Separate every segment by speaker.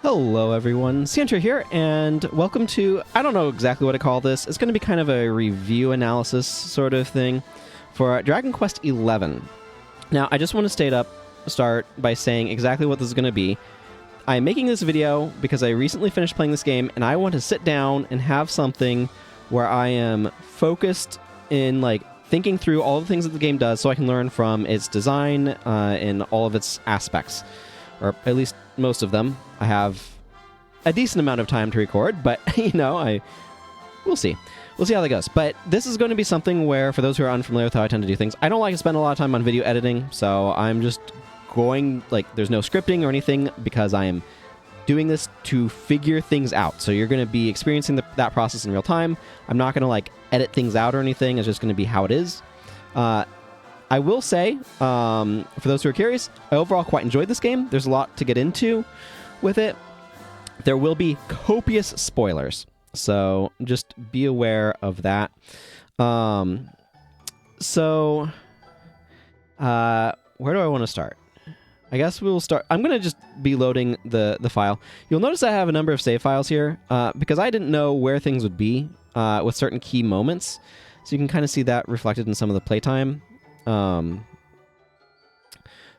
Speaker 1: Hello everyone, Sientra here, and welcome to, I don't know exactly what to call this, it's going to be kind of a review analysis sort of thing for Dragon Quest XI. Now, I just want to start by saying exactly what this is going to be. I'm making this video because I recently finished playing this game, and I want to sit down and have something where I am focused in, thinking through all the things that the game does so I can learn from its design in all of its aspects, or at least most of them. I have a decent amount of time to record, but, we'll see. We'll see how that goes. But this is going to be something where, for those who are unfamiliar with how I tend to do things, I don't like to spend a lot of time on video editing, so I'm just going, there's no scripting or anything, because I am doing this to figure things out. So you're going to be experiencing that process in real time. I'm not going to, edit things out or anything. It's just going to be how it is. I will say, for those who are curious, I overall quite enjoyed this game. There's a lot to get into with it. There will be copious spoilers, so just be aware of that. Where do I want to start? I guess we'll start. I'm going to just be loading the file. You'll notice I have a number of save files here because I didn't know where things would be with certain key moments. So you can kind of see that reflected in some of the playtime.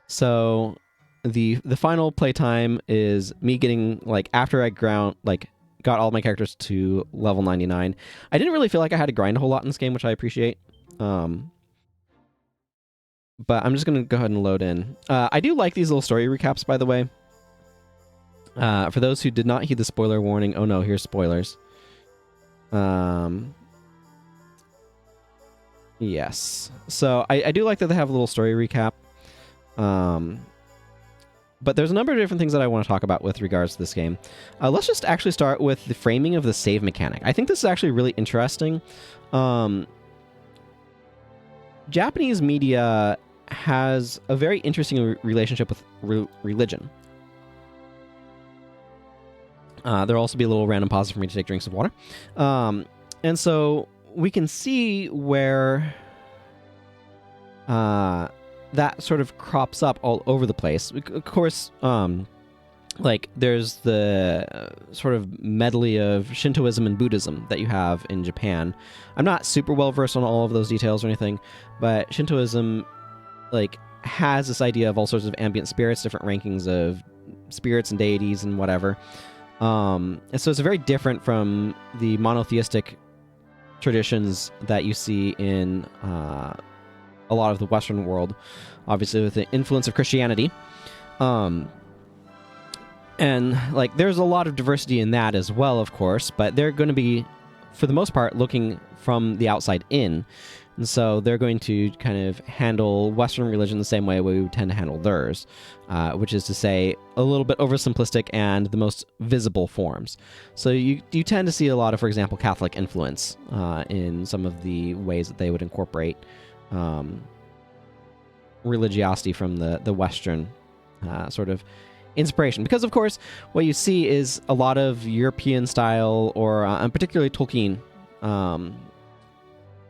Speaker 1: So the final playtime is me getting, after I got all my characters to level 99. I didn't really feel like I had to grind a whole lot in this game, which I appreciate. But I'm just going to go ahead and load in. I do like these little story recaps, by the way. For those who did not heed the spoiler warning, oh no, here's spoilers. Yes. So I do like that they have a little story recap. But there's a number of different things that I want to talk about with regards to this game. Let's just actually start with the framing of the save mechanic. I think this is actually really interesting. Japanese media has a very interesting relationship with religion. There'll also be a little random pause for me to take drinks of water. And so we can see where that sort of crops up all over the place. Of course, there's the sort of medley of Shintoism and Buddhism that you have in Japan. I'm not super well versed on all of those details or anything, but Shintoism, has this idea of all sorts of ambient spirits, different rankings of spirits and deities and whatever. And so it's very different from the monotheistic traditions that you see in a lot of the Western world, obviously with the influence of Christianity. And there's a lot of diversity in that as well, of course, but they're going to be, for the most part, looking from the outside in. And so they're going to kind of handle Western religion the same way we would tend to handle theirs, which is to say a little bit oversimplistic and the most visible forms. So you tend to see a lot of, for example, Catholic influence in some of the ways that they would incorporate religiosity from the Western sort of inspiration. Because, of course, what you see is a lot of European style, or particularly Tolkien,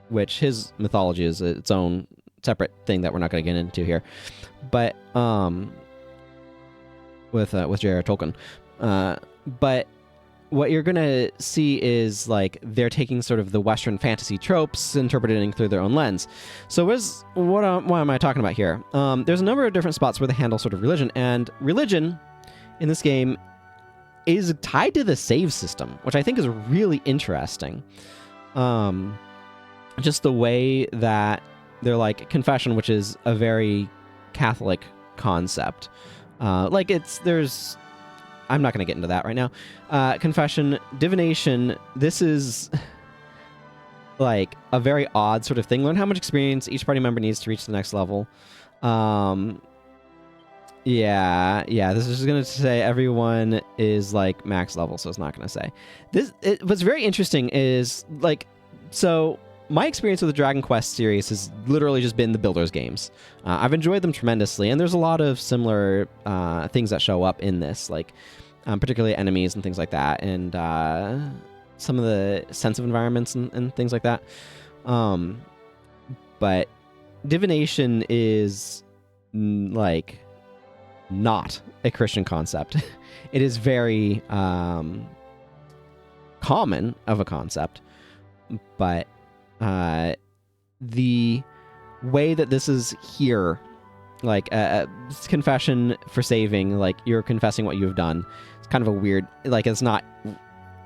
Speaker 1: which his mythology is its own separate thing that we're not going to get into here. But with J.R.R. Tolkien. But what you're going to see is, they're taking sort of the Western fantasy tropes, interpreting through their own lens. So what am I talking about here? There's a number of different spots where they handle sort of religion, and religion in this game is tied to the save system, which I think is really interesting. Just the way that they're confession, which is a very Catholic concept. I'm not going to get into that right now. Confession, divination, this is a very odd sort of thing. Learn how much experience each party member needs to reach the next level. Yeah, this is going to say everyone is max level, so it's not going to say. What's very interesting is so my experience with the Dragon Quest series has literally just been the Builders games. I've enjoyed them tremendously, and there's a lot of similar things that show up in this, particularly enemies and things like that, and some of the sense of environments and things like that. But divination is not a Christian concept. It is very common of a concept, but the way that this is here, like confession for saving, like you're confessing what you have done, it's kind of a weird, like it's not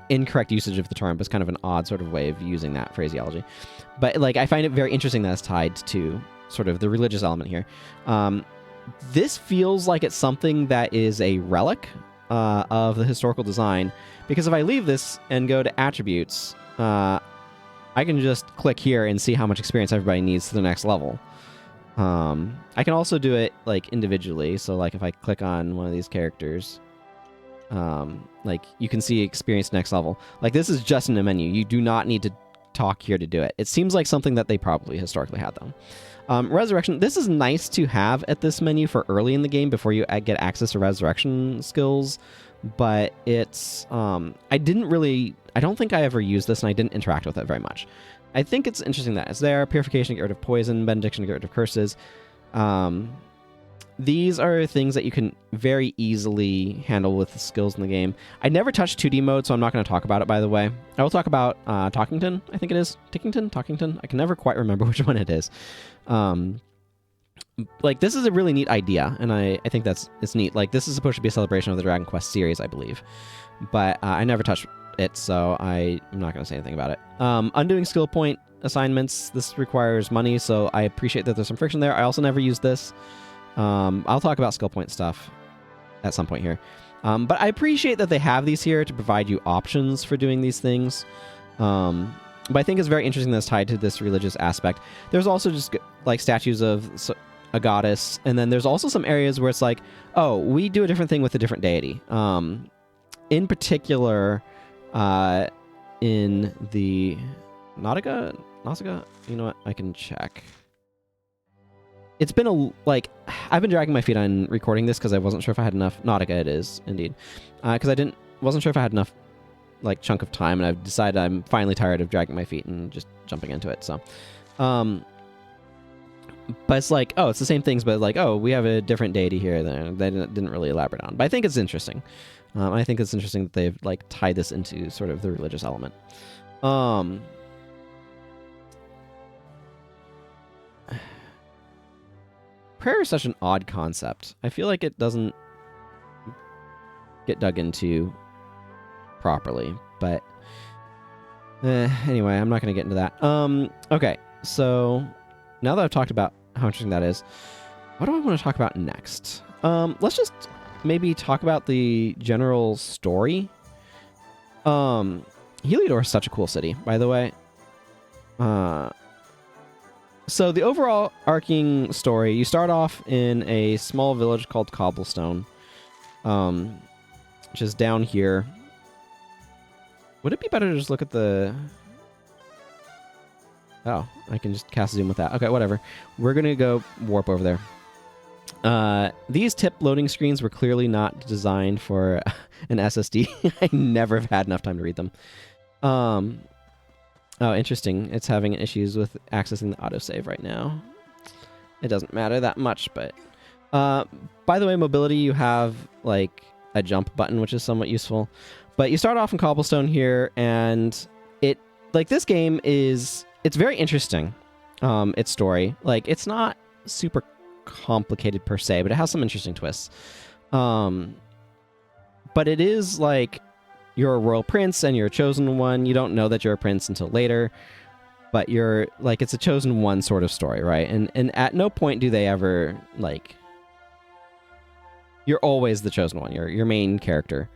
Speaker 1: incorrect usage of the term, but it's kind of an odd sort of way of using that phraseology. But like I find it very interesting that it's tied to sort of the religious element here. This feels like it's something that is a relic of the historical design, because if I leave this and go to attributes, I can just click here and see how much experience everybody needs to the next level. I can also do it like individually, so like if I click on one of these characters, like you can see experience next level. Like this is just in the menu. You do not need to talk here to do it. It seems like something that they probably historically had though. Resurrection, this is nice to have at this menu for early in the game before you get access to resurrection skills, but it's, I don't think I ever used this and I didn't interact with it very much. I think it's interesting that it's there. Purification to get rid of poison, benediction to get rid of curses. These are things that you can very easily handle with the skills in the game. I never touched 2D mode, so I'm not going to talk about it, by the way. I will talk about Talkington, I think it is. Talkington? I can never quite remember which one it is. Like, this is a really neat idea, and I think it's neat. Like, this is supposed to be a celebration of the Dragon Quest series, I believe. But I never touched it, so I'm not going to say anything about it. Undoing skill point assignments. This requires money, so I appreciate that there's some friction there. I also never used this. I'll talk about skill point stuff at some point here. But I appreciate that they have these here to provide you options for doing these things. But I think it's very interesting that it's tied to this religious aspect. There's also just like statues of a goddess, and then there's also some areas where it's like, oh, we do a different thing with a different deity. In particular, in the Nausicaa, you know what? I can check. It's been I've been dragging my feet on recording this because I wasn't sure if I had enough. Nausicaa, it is indeed, because wasn't sure if I had enough chunk of time, and I've decided I'm finally tired of dragging my feet and just jumping into it. So, but it's like, oh, it's the same things, but like, oh, we have a different deity here that they didn't really elaborate on. But I think it's interesting. I think it's interesting that they've tied this into sort of the religious element. Prayer is such an odd concept. I feel like it doesn't get dug into properly, but anyway, I'm not going to get into that. Okay, so now that I've talked about how interesting that is, what do I want to talk about next? Let's just maybe talk about the general story. Heliodor is such a cool city, by the way. So the overall arcing story, you start off in a small village called Cobblestone, which is down here. Would it be better to just look at the... Oh, I can just cast zoom with that. Okay, whatever. We're going to go warp over there. These tip loading screens were clearly not designed for an SSD. I never have had enough time to read them. Oh, interesting. It's having issues with accessing the autosave right now. It doesn't matter that much, but... by the way, mobility, you have, a jump button, which is somewhat useful. But you start off in Cobblestone here, and this game is... It's very interesting, its story. It's not super complicated per se, but it has some interesting twists. But it is, you're a royal prince and you're a chosen one. You don't know that you're a prince until later, but you're it's a chosen one sort of story, right? And at no point do they ever you're always the chosen one. You're your main character.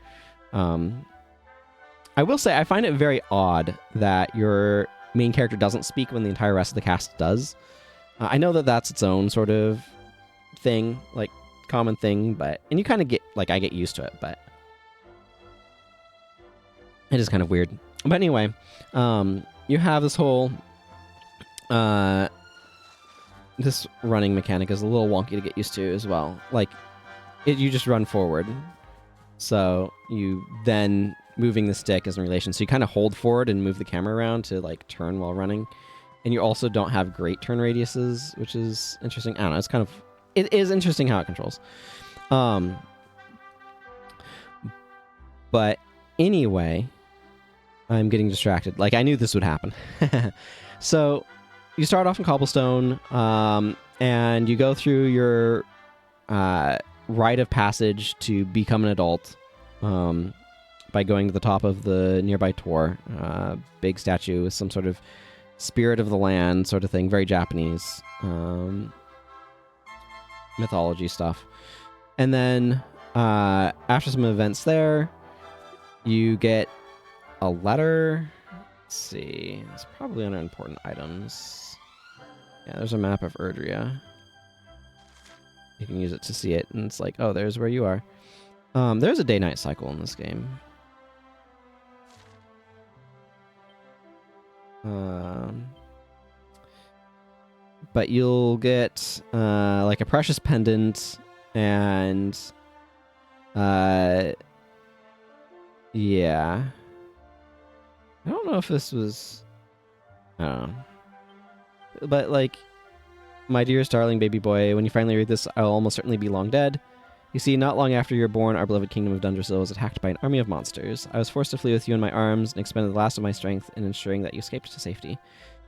Speaker 1: I will say I find it very odd that your main character doesn't speak when the entire rest of the cast does. I know that that's its own sort of thing, common thing, and you kind of get I get used to it, but it is kind of weird. But anyway, you have this whole... this running mechanic is a little wonky to get used to as well. You just run forward. So you then moving the stick is in relation. So you kind of hold forward and move the camera around to turn while running. And you also don't have great turn radiuses, which is interesting. I don't know. It is interesting how it controls. Um, but anyway, I'm getting distracted. Like, I knew this would happen. So you start off in Cobblestone, and you go through your rite of passage to become an adult by going to the top of the nearby Tor, big statue with some sort of spirit of the land sort of thing, very Japanese mythology stuff. And then after some events there, you get a letter. Let's see. It's probably under important items. Yeah, there's a map of Erdrea. You can use it to see it, and it's like, oh, there's where you are. There's a day-night cycle in this game. But you'll get like a precious pendant, and yeah. I don't know if this was... I don't know. But, like, my dearest darling baby boy, when you finally read this, I'll almost certainly be long dead. You see, not long after you're born, our beloved kingdom of Dundrasil was attacked by an army of monsters. I was forced to flee with you in my arms and expended the last of my strength in ensuring that you escaped to safety.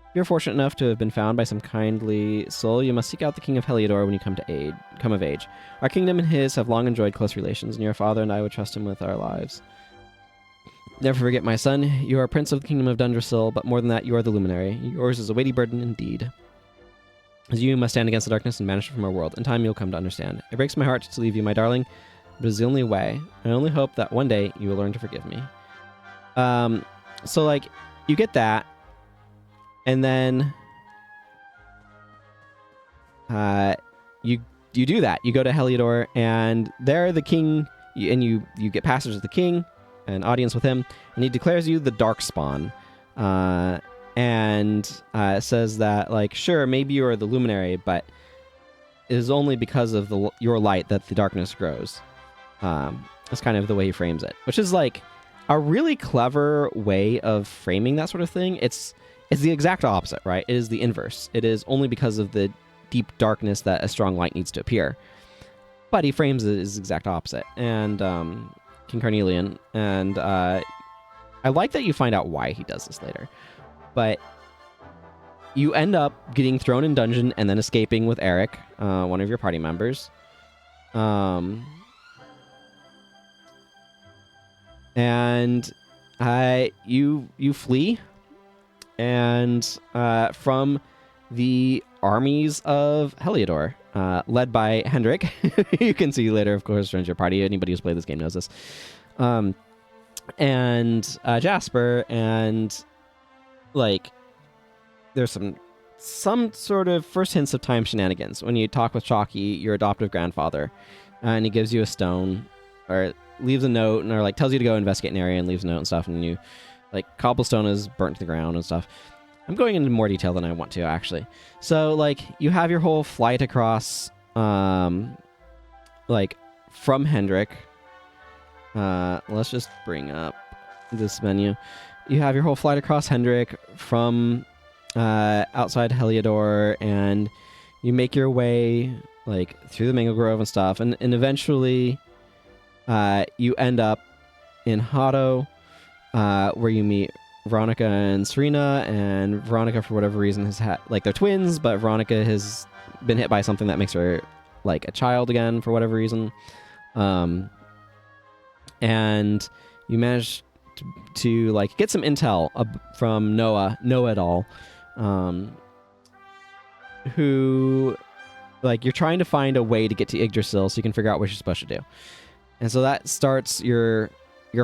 Speaker 1: If you're fortunate enough to have been found by some kindly soul, you must seek out the king of Heliodor when you come of age. Our kingdom and his have long enjoyed close relations, and your father and I would trust him with our lives. Never forget, my son, you are prince of the kingdom of Dundrasil, but more than that, you are the luminary. Yours is a weighty burden indeed. As you must stand against the darkness and banish it from our world. In time, you'll come to understand. It breaks my heart to leave you, my darling, but it is the only way. I only hope that one day you will learn to forgive me. So, like, you get that, and then you do that. You go to Heliodor, and there the king, and you get passage with the king, an audience with him, and he declares you the Darkspawn, and says that, like, sure, maybe you are the luminary, but it is only because of your light that the darkness grows. That's kind of the way he frames it, which is like a really clever way of framing that sort of thing. It's the exact opposite, right? It is the inverse. It is only because of the deep darkness that a strong light needs to appear. But he frames it as exact opposite. And King Carnelian, and I like that you find out why he does this later. But you end up getting thrown in dungeon and then escaping with Eric, one of your party members. And you flee, and from the armies of Heliodor, led by Hendrik. You can see later, of course, joins your party. Anybody who's played this game knows this. And Jasper, and like there's some sort of first hints of time shenanigans when you talk with Chalky, your adoptive grandfather, and he gives you a stone, or leaves a note, or like tells you to go investigate an area and leaves a note and stuff, and you, like, cobblestone is burnt to the ground and stuff. I'm going into more detail than I want to, actually. So, like, you have your whole flight across, like, from Hendrik. Let's just bring up this menu. You have your whole flight across Hendrik from outside Heliodor, and you make your way, like, through the Mango Grove and stuff, and eventually you end up in Hado, where you meet Veronica and Serena, and Veronica, for whatever reason, has had, like, they're twins, but Veronica has been hit by something that makes her, like, a child again, for whatever reason. And you manage to like, get some intel from Noah Know-It-All, who, like, you're trying to find a way to get to Yggdrasil so you can figure out what you're supposed to do. And so that starts your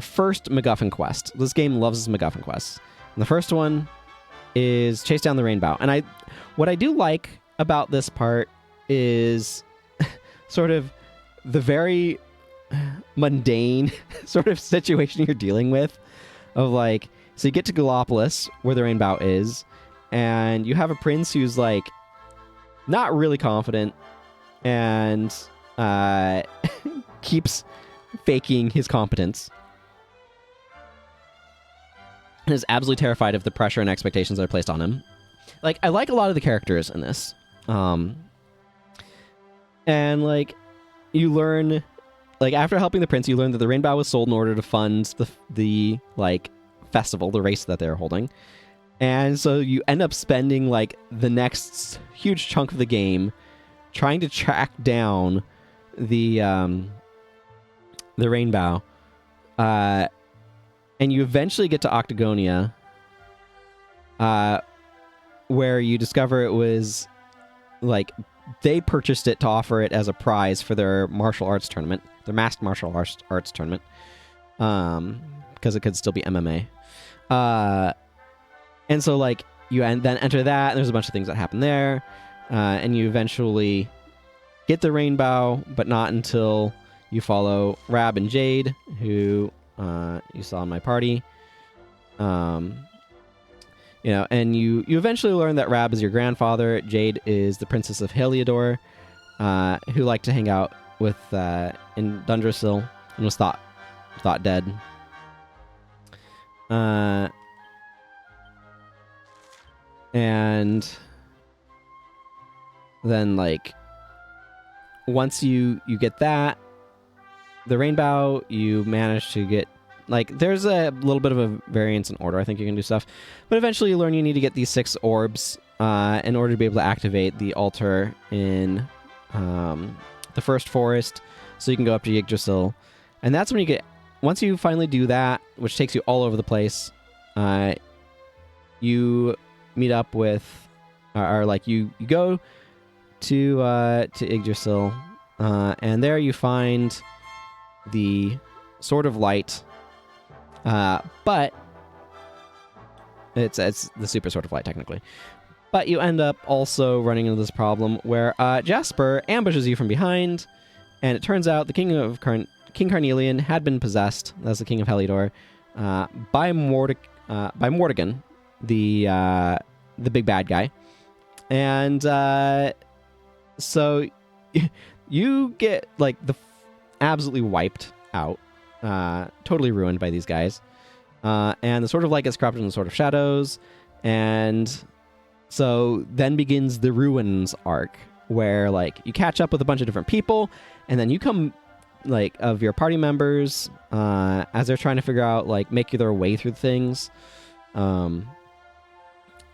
Speaker 1: first MacGuffin quest. This game loves its MacGuffin quests. And the first one is chase down the rainbow. And what I do like about this part is sort of the very mundane sort of situation you're dealing with, of like, so you get to Gallopolis, where the rainbow is, and you have a prince who's like not really confident and keeps faking his competence, and is absolutely terrified of the pressure and expectations that are placed on him. Like, I like a lot of the characters in this. And like, you learn, like, after helping the prince, you learn that the rainbow was sold in order to fund the like festival, the race that they're holding. And so you end up spending like the next huge chunk of the game trying to track down the rainbow, and you eventually get to Octagonia, where you discover it was like they purchased it to offer it as a prize for their martial arts tournament, their masked martial arts tournament, because it could still be MMA. And so, like, you then enter that, and there's a bunch of things that happen there, and you eventually get the rainbow, but not until you follow Rab and Jade, who you saw in my party. You know, and you eventually learn that Rab is your grandfather, Jade is the princess of Heliodor, who liked to hang out with in Dundrasil and was thought dead. And then, like, once you get that, the rainbow, you manage to get, like, there's a little bit of a variance in order. I think you can do stuff. But eventually you learn you need to get these 6 orbs in order to be able to activate the altar in the first forest, so you can go up to Yggdrasil. And that's when you get, once you finally do that, which takes you all over the place, you meet up with, or like you go to Yggdrasil, and there you find the Sword of Light, but it's the Super Sword of Light technically. But you end up also running into this problem where Jasper ambushes you from behind, and it turns out the King Carnelian had been possessed, as the King of Heliodor, by Mordegon, the big bad guy. And so you get, like, absolutely wiped out, totally ruined by these guys. And the Sword of Light gets corrupted in the Sword of Shadows, and so then begins the Ruins arc, where, like, you catch up with a bunch of different people, and then you come, like, of your party members, as they're trying to figure out, like, make their way through things. And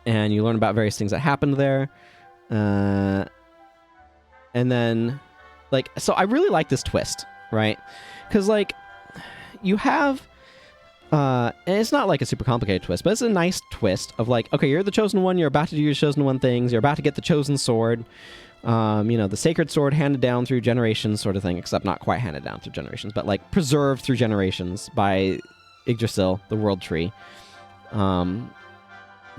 Speaker 1: you learn about various things that happened there. And then, like, so I really like this twist, right? Because, like, you have, and it's not like a super complicated twist, but it's a nice twist of, like, okay, you're the Chosen One, you're about to do your Chosen One things, you're about to get the Chosen Sword, you know, the Sacred Sword handed down through generations sort of thing, except not quite handed down through generations, but, like, preserved through generations by Yggdrasil, the World Tree.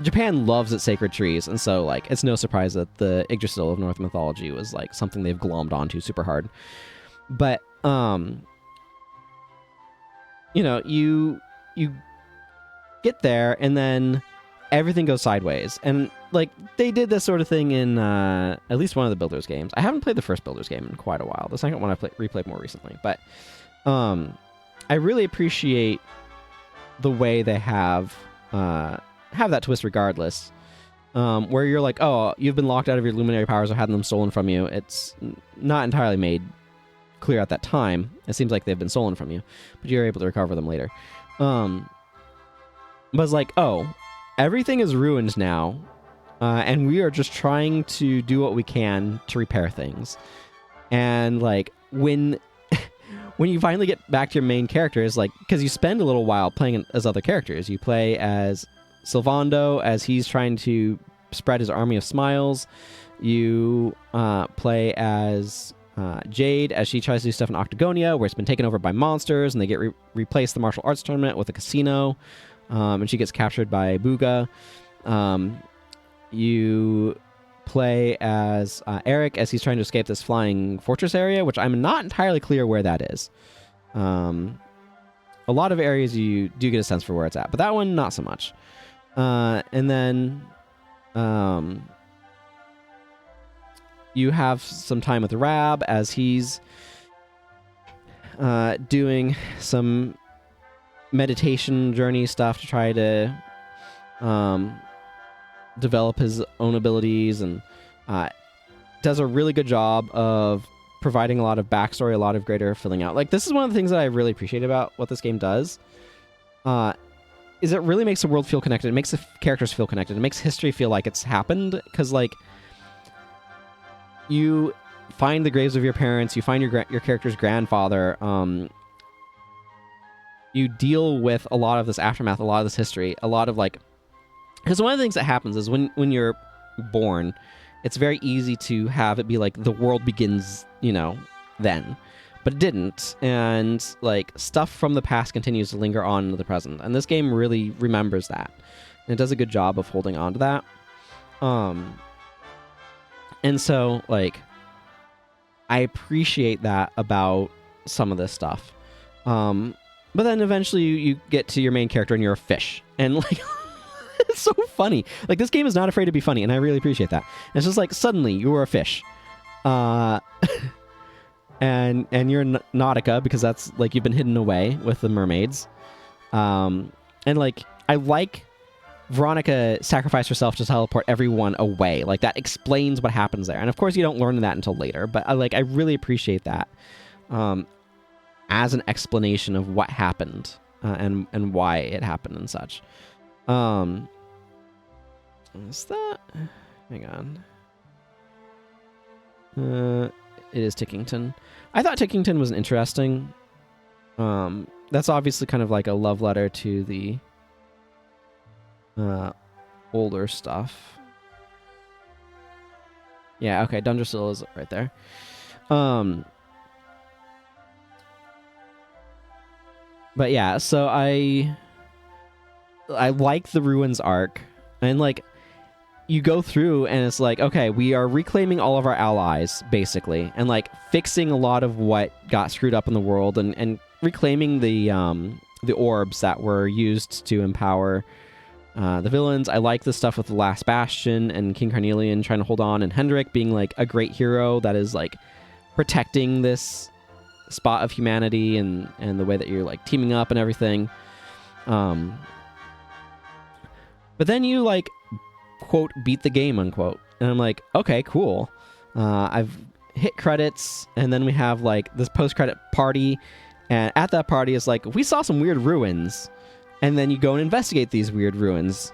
Speaker 1: Japan loves its sacred trees, and so, like, it's no surprise that the Yggdrasil of Norse mythology was, like, something they've glommed onto super hard. But, you know, you get there, and then everything goes sideways. And, like, they did this sort of thing in at least one of the Builders games. I haven't played the first Builders game in quite a while. The second one I replayed more recently. But I really appreciate the way they have that twist regardless, where you're like, oh, you've been locked out of your luminary powers or had them stolen from you. It's not entirely made clear at that time. It seems like they've been stolen from you, but you're able to recover them later. But it's like, oh, everything is ruined now, and we are just trying to do what we can to repair things. And, like, when you finally get back to your main characters, like, because you spend a little while playing as other characters. You play as Sylvando as he's trying to spread his army of smiles. You play as Jade as she tries to do stuff in Octagonia, where it's been taken over by monsters, and they get replaced the martial arts tournament with a casino, and she gets captured by Booga. You play as Eric as he's trying to escape this flying fortress area, which I'm not entirely clear where that is. A lot of areas you do get a sense for where it's at, but that one, not so much. And then you have some time with Rab as he's doing some meditation journey stuff to try to develop his own abilities, and does a really good job of providing a lot of backstory, a lot of greater filling out. Like, this is one of the things that I really appreciate about what this game does. Is it really makes the world feel connected. It makes the characters feel connected. It makes history feel like it's happened. Because, like, you find the graves of your parents. You find your character's grandfather. You deal with a lot of this aftermath, a lot of this history, a lot of, like... Because one of the things that happens is when you're born, it's very easy to have it be like the world begins, then. But it didn't, and like stuff from the past continues to linger on into the present, and this game really remembers that, and it does a good job of holding on to that. And so like I appreciate that about some of this stuff. But then eventually you get to your main character and you're a fish, and like it's so funny. Like, this game is not afraid to be funny, and I really appreciate that. And it's just like suddenly you were a fish. And you're Nautica, because that's like you've been hidden away with the mermaids. And like I like Veronica sacrificed herself to teleport everyone away. Like, that explains what happens there. And of course you don't learn that until later, but I really appreciate that as an explanation of what happened and why it happened and such. Is that? Hang on. It is Tickington. I thought Tickington was interesting. That's obviously kind of like a love letter to the older stuff. Yeah, okay, Dundrasil is right there. But yeah, so I like the Ruins arc, and like you go through and it's like, okay, we are reclaiming all of our allies basically, and like fixing a lot of what got screwed up in the world, and reclaiming the orbs that were used to empower the villains. I like the stuff with the Last Bastion and King Carnelian trying to hold on, and Hendrik being like a great hero that is like protecting this spot of humanity, and the way that you're like teaming up and everything. But then you like, quote, beat the game, unquote. And I'm like, okay, cool. I've hit credits, and then we have like this post-credit party, and at that party is like, we saw some weird ruins, and then you go and investigate these weird ruins,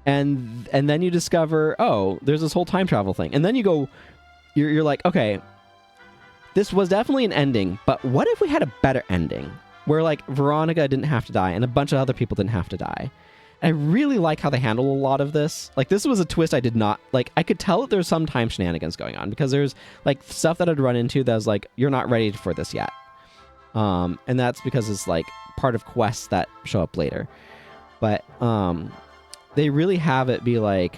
Speaker 1: and then you discover, oh, there's this whole time travel thing, and then you go, you're like, okay, this was definitely an ending, but what if we had a better ending where like Veronica didn't have to die and a bunch of other people didn't have to die? I really like how they handle a lot of this. Like, this was a twist I did not... Like, I could tell that there's some time shenanigans going on, because there's, like, stuff that I'd run into that was like, you're not ready for this yet. And that's because it's, like, part of quests that show up later. But, they really have it be like...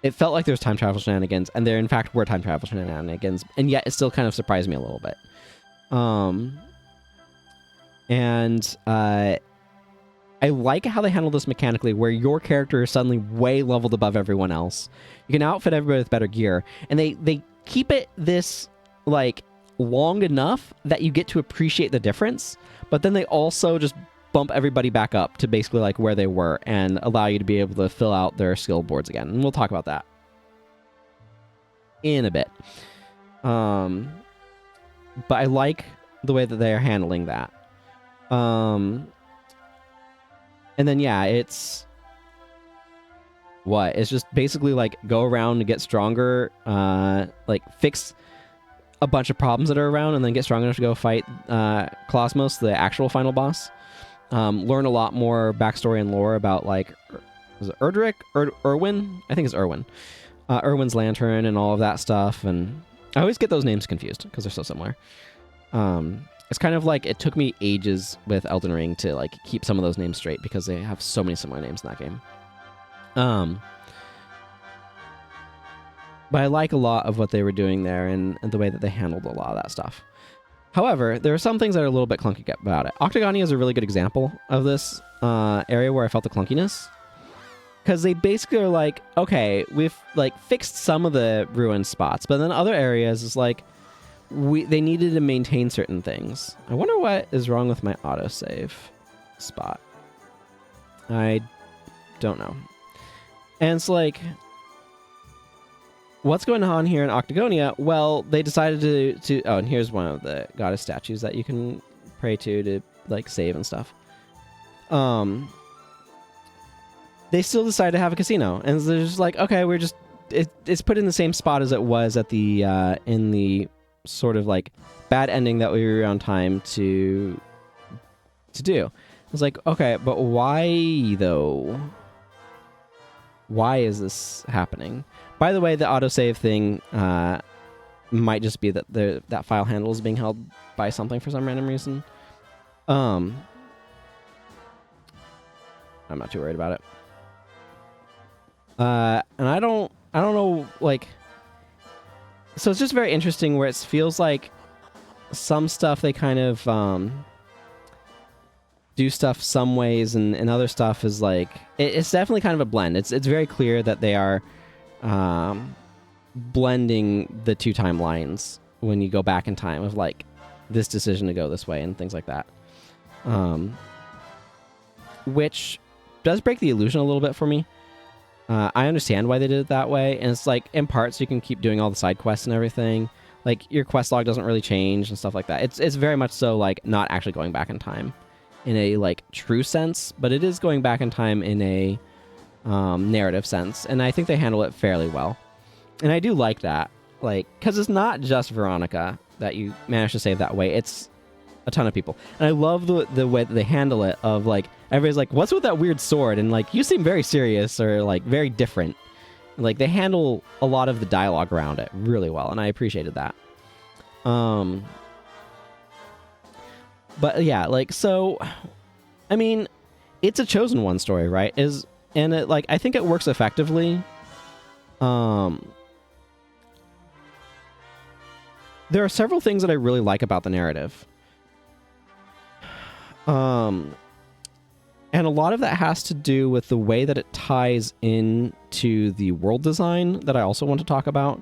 Speaker 1: It felt like there's time travel shenanigans, and there, in fact, were time travel shenanigans, and yet it still kind of surprised me a little bit. I like how they handle this mechanically, where your character is suddenly way leveled above everyone else. You can outfit everybody with better gear, and they keep it this like long enough that you get to appreciate the difference, but then they also just bump everybody back up to basically like where they were and allow you to be able to fill out their skill boards again. And we'll talk about that in a bit. But I like the way that they are handling that. And then, yeah, it's just basically like go around and get stronger, like fix a bunch of problems that are around, and then get strong enough to go fight Cosmos, the actual final boss. Learn a lot more backstory and lore about, like, was it Erdrick? Irwin? I think it's Irwin. Irwin's lantern and all of that stuff. And I always get those names confused because they're so similar. It's kind of like it took me ages with Elden Ring to like keep some of those names straight, because they have so many similar names in that game. But I like a lot of what they were doing there, and the way that they handled a lot of that stuff. However, there are some things that are a little bit clunky about it. Octagania is a really good example of this area where I felt the clunkiness. Because they basically are like, okay, we've like fixed some of the ruined spots, but then other areas is like, they needed to maintain certain things. I wonder what is wrong with my autosave spot. I don't know. And it's like, what's going on here in Octagonia? Well, they decided to oh, and here's one of the goddess statues that you can pray to like save and stuff. They still decided to have a casino, and they're just like, okay, we're just it's put in the same spot as it was at the in the sort of like bad ending that we were on time to do. It's like, okay, but why though? Why is this happening? By the way, the autosave thing might just be that that file handle is being held by something for some random reason. I'm not too worried about it. And I don't know, like, so it's just very interesting where it feels like some stuff they kind of do stuff some ways, and other stuff is like it's definitely kind of a blend. It's very clear that they are blending the two timelines when you go back in time of like this decision to go this way and things like that, which does break the illusion a little bit for me. I understand why they did it that way, and it's like in part so you can keep doing all the side quests and everything. Like your quest log doesn't really change and stuff like that. It's very much so like not actually going back in time in a like true sense, but it is going back in time in a narrative sense, and I think they handle it fairly well. And I do like that, like, because it's not just Veronica that you manage to save that way. It's a ton of people, and I love the way that they handle it. Of like everybody's like, "What's with that weird sword?" And like, you seem very serious or like very different. Like they handle a lot of the dialogue around it really well, and I appreciated that. But yeah, like, so, I mean, it's a Chosen One story, right? And it, like, I think it works effectively. There are several things that I really like about the narrative. And a lot of that has to do with the way that it ties into the world design that I also want to talk about.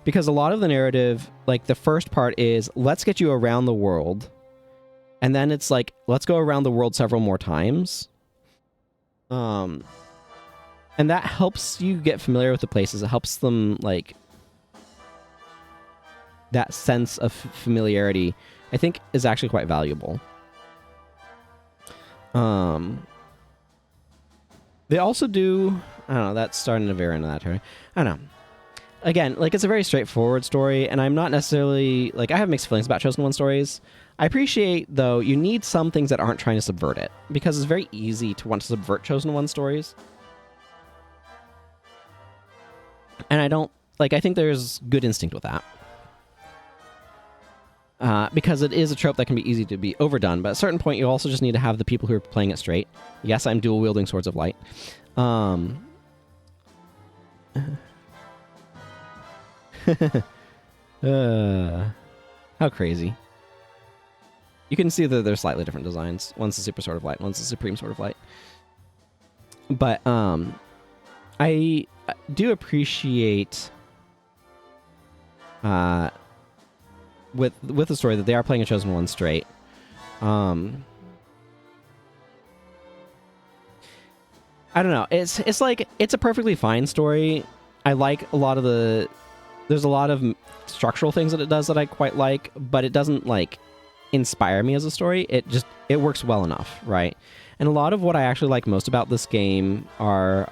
Speaker 1: Because a lot of the narrative, like, the first part is, let's get you around the world. And then it's like, let's go around the world several more times. And that helps you get familiar with the places. It helps them, like, that sense of familiarity, I think, is actually quite valuable. They also do, I don't know, that's starting to veer into that territory. I don't know. Again, like, it's a very straightforward story, and I'm not necessarily, like, I have mixed feelings about Chosen One stories. I appreciate, though, you need some things that aren't trying to subvert it, because it's very easy to want to subvert Chosen One stories. And I don't, like, I think there's good instinct with that. Because it is a trope that can be easy to be overdone, but at a certain point you also just need to have the people who are playing it straight. Yes, I'm dual-wielding Swords of Light. How crazy. You can see that they're slightly different designs. One's the Super Sword of Light, one's the Supreme Sword of Light. But I do appreciate with the story that they are playing a Chosen One straight. I don't know. It's like, it's a perfectly fine story. I like a lot of the... There's a lot of structural things that it does that I quite like, but it doesn't, like, inspire me as a story. It works well enough, right? And a lot of what I actually like most about this game are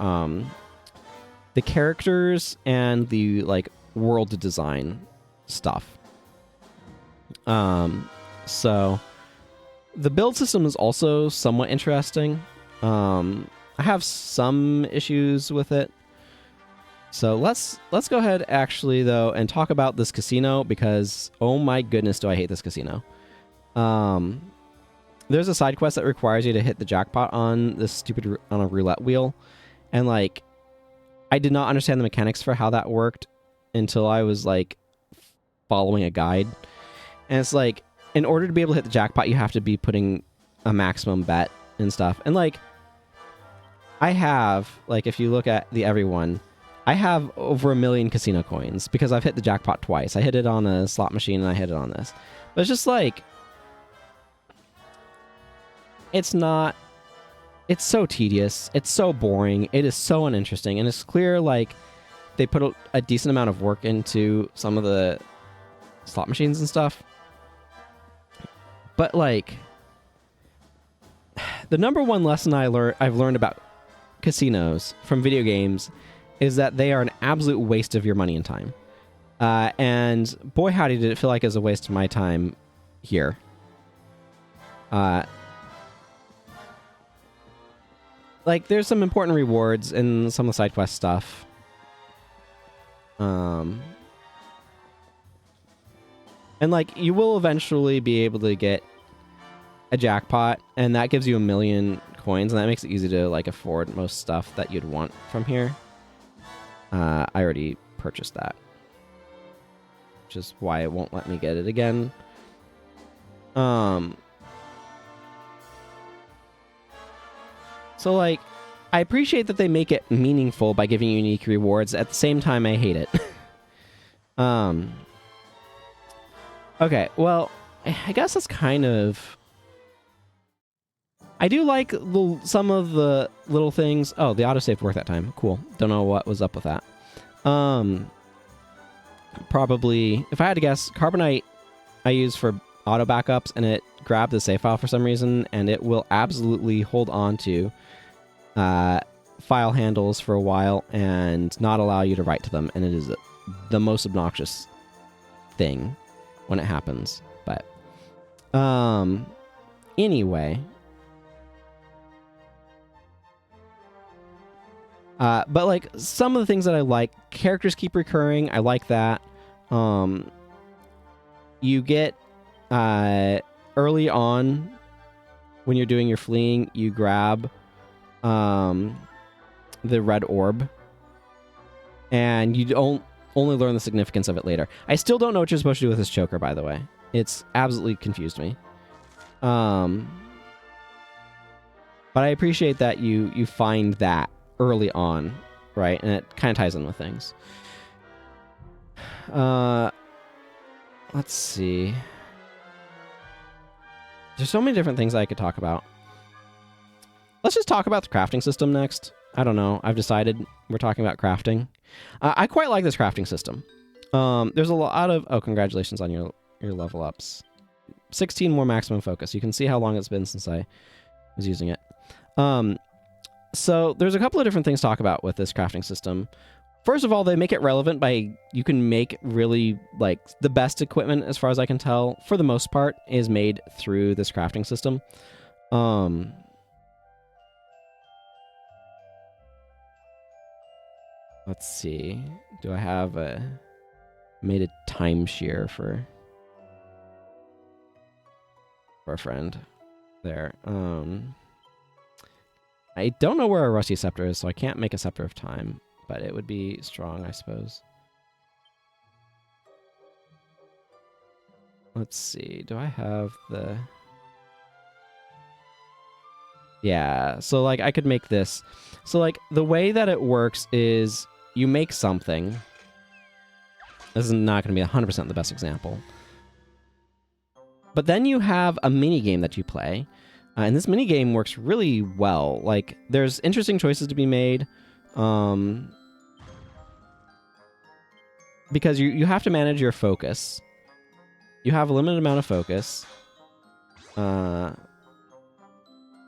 Speaker 1: the characters and the, like, world design stuff. So the build system is also somewhat interesting. I have some issues with it. So let's go ahead, actually, though, and talk about this casino, because oh my goodness, do I hate this casino. There's a side quest that requires you to hit the jackpot on this on a roulette wheel, and like, I did not understand the mechanics for how that worked until I was like following a guide, and it's like, in order to be able to hit the jackpot, you have to be putting a maximum bet and stuff, and like, I have, like, if you look at the everyone, I have over 1 million casino coins because I've hit the jackpot twice. I hit it on a slot machine and I hit it on this. But it's just like, it's not, it's so tedious. It's so boring. It is so uninteresting. And it's clear, like, they put a decent amount of work into some of the slot machines and stuff. But like, the number one lesson I've learned about casinos from video games is that they are an absolute waste of your money and time. And boy, howdy, did it feel like it was a waste of my time here. Like, there's some important rewards in some of the side quest stuff. And like, you will eventually be able to get a jackpot, and that gives you 1 million coins, and that makes it easy to like afford most stuff that you'd want from here. I already purchased that, which is why it won't let me get it again. So like, I appreciate that they make it meaningful by giving you unique rewards. At the same time, I hate it. Okay, well, I guess that's kind of... I do like some of the little things. Oh, the autosave worked that time. Cool. Don't know what was up with that. Probably, if I had to guess, Carbonite I use for auto backups, and it grabbed the save file for some reason, and it will absolutely hold on to file handles for a while and not allow you to write to them, and it is the most obnoxious thing when it happens. But anyway, but like, some of the things that I like, characters keep recurring. I like that. You get early on when you're doing your fleeing, you grab the red orb, and you don't only learn the significance of it later. I still don't know what you're supposed to do with this choker, by the way. It's absolutely confused me. But I appreciate that you find that early on, right? And it kind of ties in with things. Let's see. There's so many different things I could talk about. Let's just talk about the crafting system next. I don't know. I've decided we're talking about crafting. I quite like this crafting system. There's a lot of... Oh, congratulations on your level ups. 16 more maximum focus. You can see how long it's been since I was using it. So there's a couple of different things to talk about with this crafting system. First of all, they make it relevant by... You can make really, like, the best equipment, as far as I can tell, for the most part, is made through this crafting system. Let's see. Do I have made a timeshare for a friend there? I don't know where a rusty scepter is, so I can't make a scepter of time, but it would be strong, I suppose. Let's see. Do I have the... Yeah, so like I could make this. So like the way that it works is you make something. This is not going to be 100% the best example. But then you have a mini game that you play. And this mini game works really well. Like, there's interesting choices to be made. Because you have to manage your focus. You have a limited amount of focus.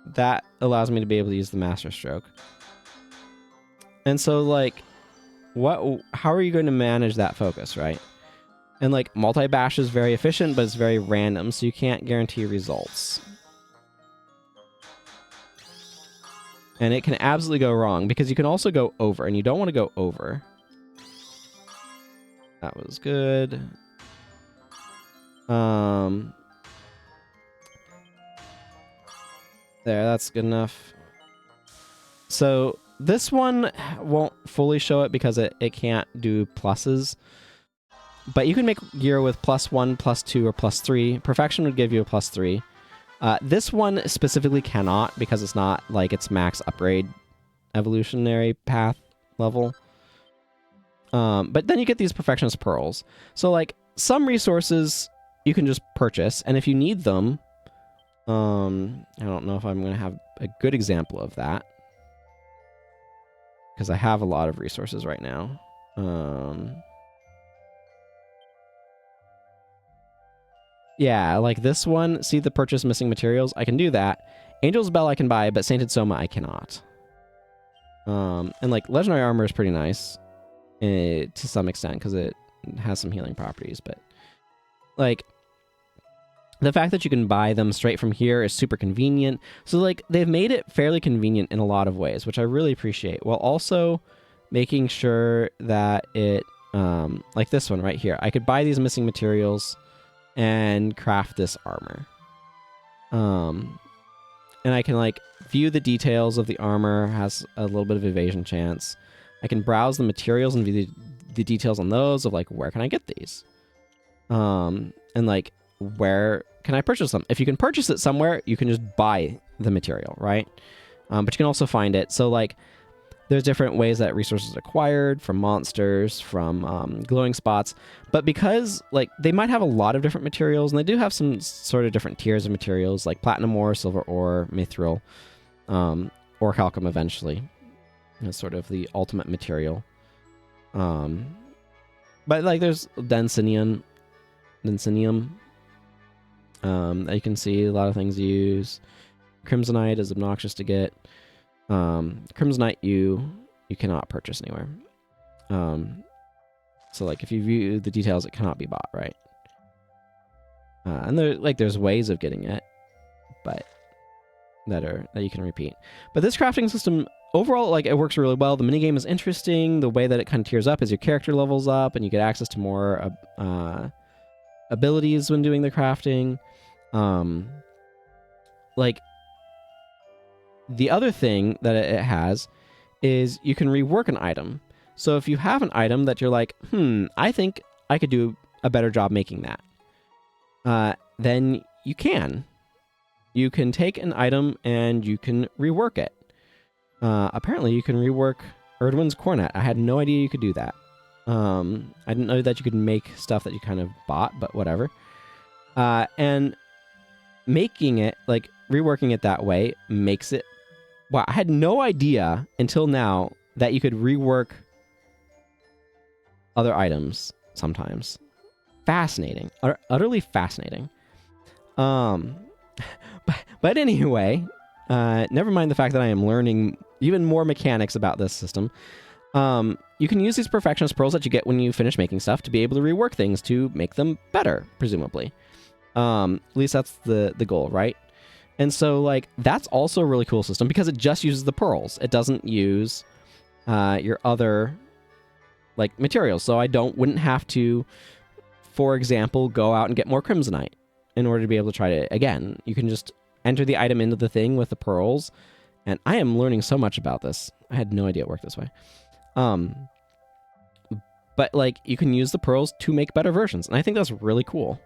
Speaker 1: That allows me to be able to use the master stroke. And so, like, how are you going to manage that focus, right? And, like, multi-bash is very efficient, but it's very random, so you can't guarantee results. And it can absolutely go wrong, because you can also go over, and you don't want to go over. That was good. There, that's good enough. So this one won't fully show it because it can't do pluses. But you can make gear with +1, +2, or +3. Perfection would give you a +3. This one specifically cannot because it's not like its max upgrade evolutionary path level. But then you get these Perfectionist Pearls. So like some resources you can just purchase, and if you need them, I don't know if I'm going to have a good example of that, because I have a lot of resources right now. Yeah, like this one, see the purchase missing materials? I can do that. Angel's Bell I can buy, but Sainted Soma I cannot. And like Legendary Armor is pretty nice to some extent because it has some healing properties, but like the fact that you can buy them straight from here is super convenient. So like they've made it fairly convenient in a lot of ways, which I really appreciate, while also making sure that it like this one right here, I could buy these missing materials and craft this armor. And I can like view the details of the armor, has a little bit of evasion chance. I can browse the materials and view the details on those of like, where can I get these? And like, where can I purchase them? If you can purchase it somewhere, you can just buy the material, right? But you can also find it. So like, there's different ways that resources are acquired from monsters, from glowing spots. But because like they might have a lot of different materials, and they do have some sort of different tiers of materials, like platinum ore, silver ore, mithril, orichalcum eventually. It's sort of the ultimate material. But like there's densinium. That you can see a lot of things use. Crimsonite is obnoxious to get. Crimsonite you cannot purchase anywhere. So like if you view the details, it cannot be bought, right? And there's ways of getting it, but that you can repeat. But this crafting system overall, like it works really well. The minigame is interesting. The way that it kind of tiers up is your character levels up and you get access to more abilities when doing the crafting. Like the other thing that it has is you can rework an item. So if you have an item that you're like, I think I could do a better job making that, then you can. You can take an item and you can rework it. Apparently you can rework Erdwin's Cornet. I had no idea you could do that. I didn't know that you could make stuff that you kind of bought, but whatever. And making it, like reworking it that way makes it, wow, I had no idea until now that you could rework other items sometimes. Fascinating. Utterly fascinating. But anyway, never mind the fact that I am learning even more mechanics about this system. You can use these perfectionist pearls that you get when you finish making stuff to be able to rework things to make them better, presumably. At least that's the goal, right? And so, like, that's also a really cool system because it just uses the pearls. It doesn't use your other, like, materials. So I wouldn't have to, for example, go out and get more Crimsonite in order to be able to try it again. You can just enter the item into the thing with the pearls. And I am learning so much about this. I had no idea it worked this way. But, like, you can use the pearls to make better versions. And I think that's really cool.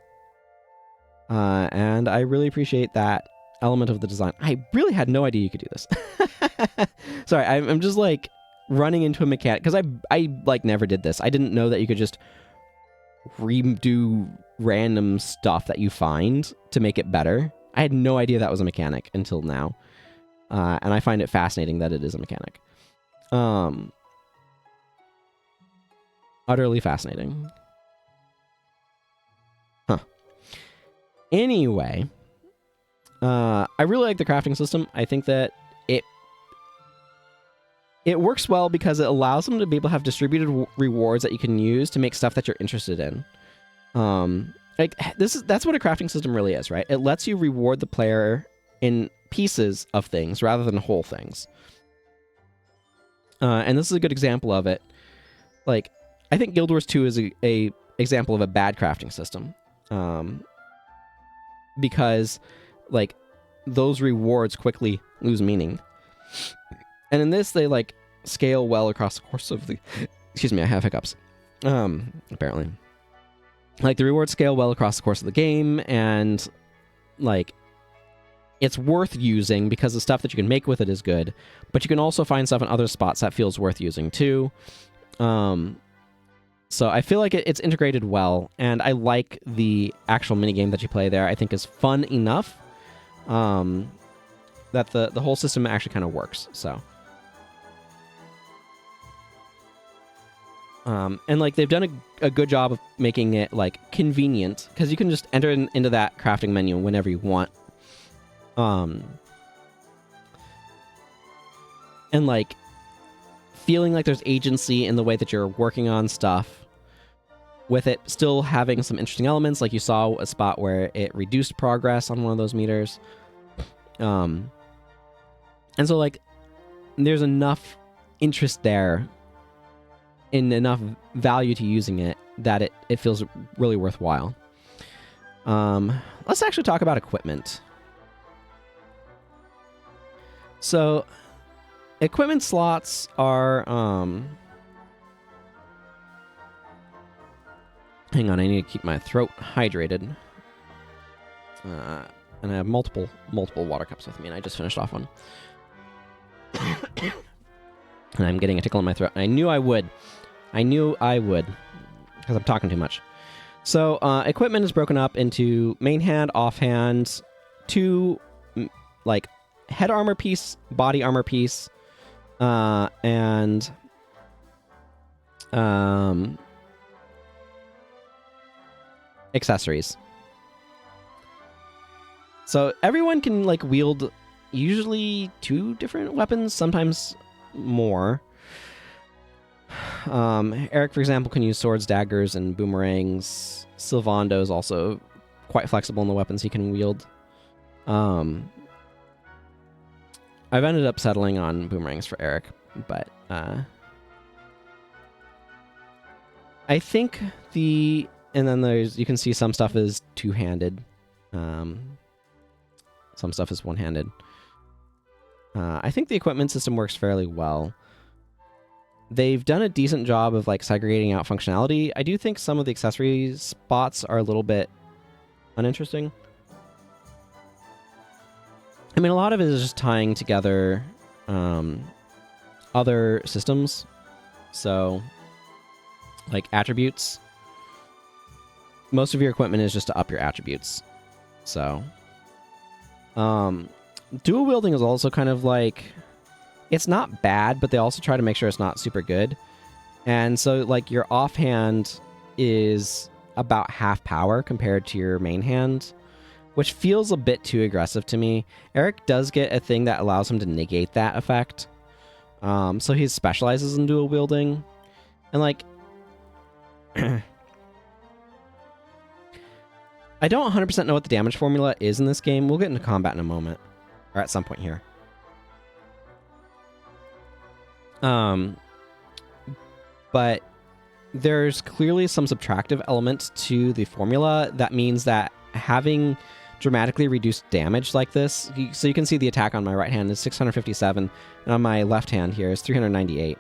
Speaker 1: And I really appreciate that element of the design. I really had no idea you could do this. Sorry, I'm just like running into a mechanic because I like never did this. I didn't know that you could just redo random stuff that you find to make it better. I had no idea that was a mechanic until now. And I find it fascinating that it is a mechanic. Utterly fascinating. Huh. Anyway, I really like the crafting system. I think that it works well because it allows them to be able to have distributed rewards that you can use to make stuff that you're interested in. That's what a crafting system really is, right? It lets you reward the player in pieces of things rather than whole things. And this is a good example of it. Like, I think Guild Wars 2 is a example of a bad crafting system. Because, like, those rewards quickly lose meaning. And in this, they, like, scale well across the course of the... Excuse me, I have hiccups. Apparently. Like, the rewards scale well across the course of the game, and, like, it's worth using because the stuff that you can make with it is good, but you can also find stuff in other spots that feels worth using, too. So I feel like it's integrated well, and I like the actual minigame that you play there. I think is fun enough that the whole system actually kind of works. So And like they've done a good job of making it like convenient because you can just enter into that crafting menu whenever you want. And like feeling like there's agency in the way that you're working on stuff, with it still having some interesting elements. Like you saw a spot where it reduced progress on one of those meters. And so like there's enough interest there and enough value to using it that it feels really worthwhile. Let's actually talk about equipment. So equipment slots are hang on, I need to keep my throat hydrated. And I have multiple water cups with me, and I just finished off one. And I'm getting a tickle in my throat. I knew I would. Because I'm talking too much. So, equipment is broken up into main hand, offhand, 2, like, head armor piece, body armor piece, and accessories. So everyone can like wield usually 2 different weapons, sometimes more. Eric, for example, can use swords, daggers, and boomerangs. Sylvando is also quite flexible in the weapons he can wield. I've ended up settling on boomerangs for Eric, but I think and then you can see some stuff is 2-handed. Some stuff is 1-handed. I think the equipment system works fairly well. They've done a decent job of like segregating out functionality. I do think some of the accessory spots are a little bit uninteresting. I mean, a lot of it is just tying together other systems. So, like attributes. Most of your equipment is just to up your attributes. So, dual wielding is also kind of like, it's not bad, but they also try to make sure it's not super good. And so like your offhand is about half power compared to your main hand, which feels a bit too aggressive to me. Eric does get a thing that allows him to negate that effect. So he specializes in dual wielding. And like, I don't 100% know what the damage formula is in this game. We'll get into combat in a moment, or at some point here. But there's clearly some subtractive element to the formula that means that having dramatically reduced damage like this, so you can see the attack on my right hand is 657, and on my left hand here is 398.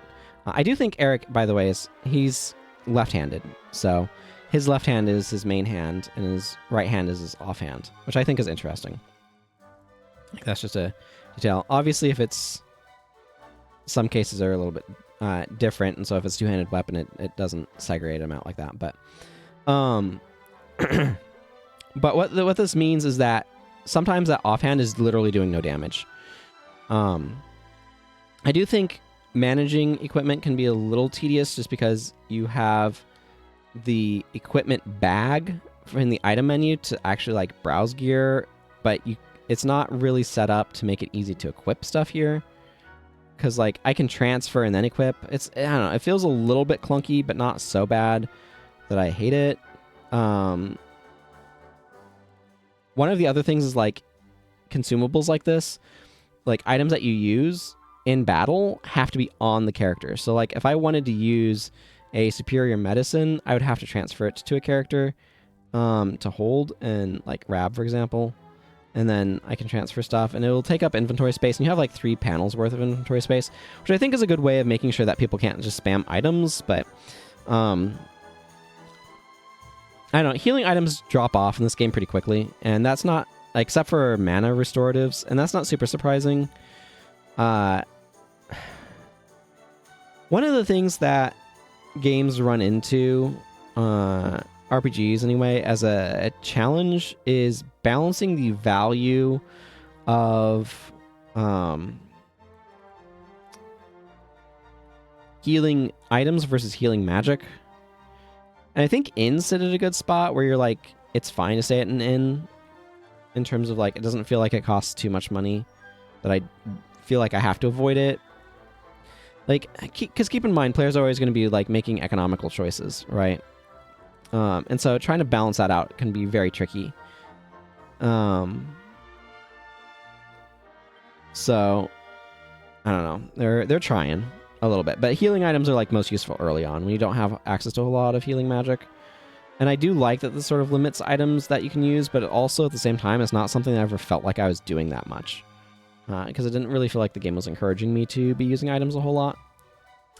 Speaker 1: I do think Eric, by the way, he's left-handed, so his left hand is his main hand, and his right hand is his offhand, which I think is interesting. That's just a detail. Obviously, if it's... some cases are a little bit different, and so if it's two-handed weapon, it doesn't segregate them out like that. But but what this means is that sometimes that offhand is literally doing no damage. I do think managing equipment can be a little tedious just because you have the equipment bag in the item menu to actually like browse gear, but it's not really set up to make it easy to equip stuff here. Because like I can transfer and then equip. I don't know, it feels a little bit clunky, but not so bad that I hate it. One of the other things is like consumables like this, like items that you use in battle have to be on the character. So like if I wanted to use a superior medicine, I would have to transfer it to a character to hold, and like Rab, for example. And then I can transfer stuff, and it'll take up inventory space, and you have like 3 panels worth of inventory space, which I think is a good way of making sure that people can't just spam items. But I don't know, healing items drop off in this game pretty quickly, and that's not, except for mana restoratives, and that's not super surprising. One of the things that games run into, RPGs anyway, as a challenge is balancing the value of healing items versus healing magic. And I think inns sit at a good spot where you're like, it's fine to stay at an inn in terms of like, it doesn't feel like it costs too much money that I feel like I have to avoid it. Like, because keep in mind, players are always going to be like making economical choices, right? And so trying to balance that out can be very tricky. So I don't know. They're trying a little bit, but healing items are like most useful early on when you don't have access to a lot of healing magic. And I do like that this sort of limits items that you can use, but also at the same time, it's not something that I ever felt like I was doing that much. Because I didn't really feel like the game was encouraging me to be using items a whole lot.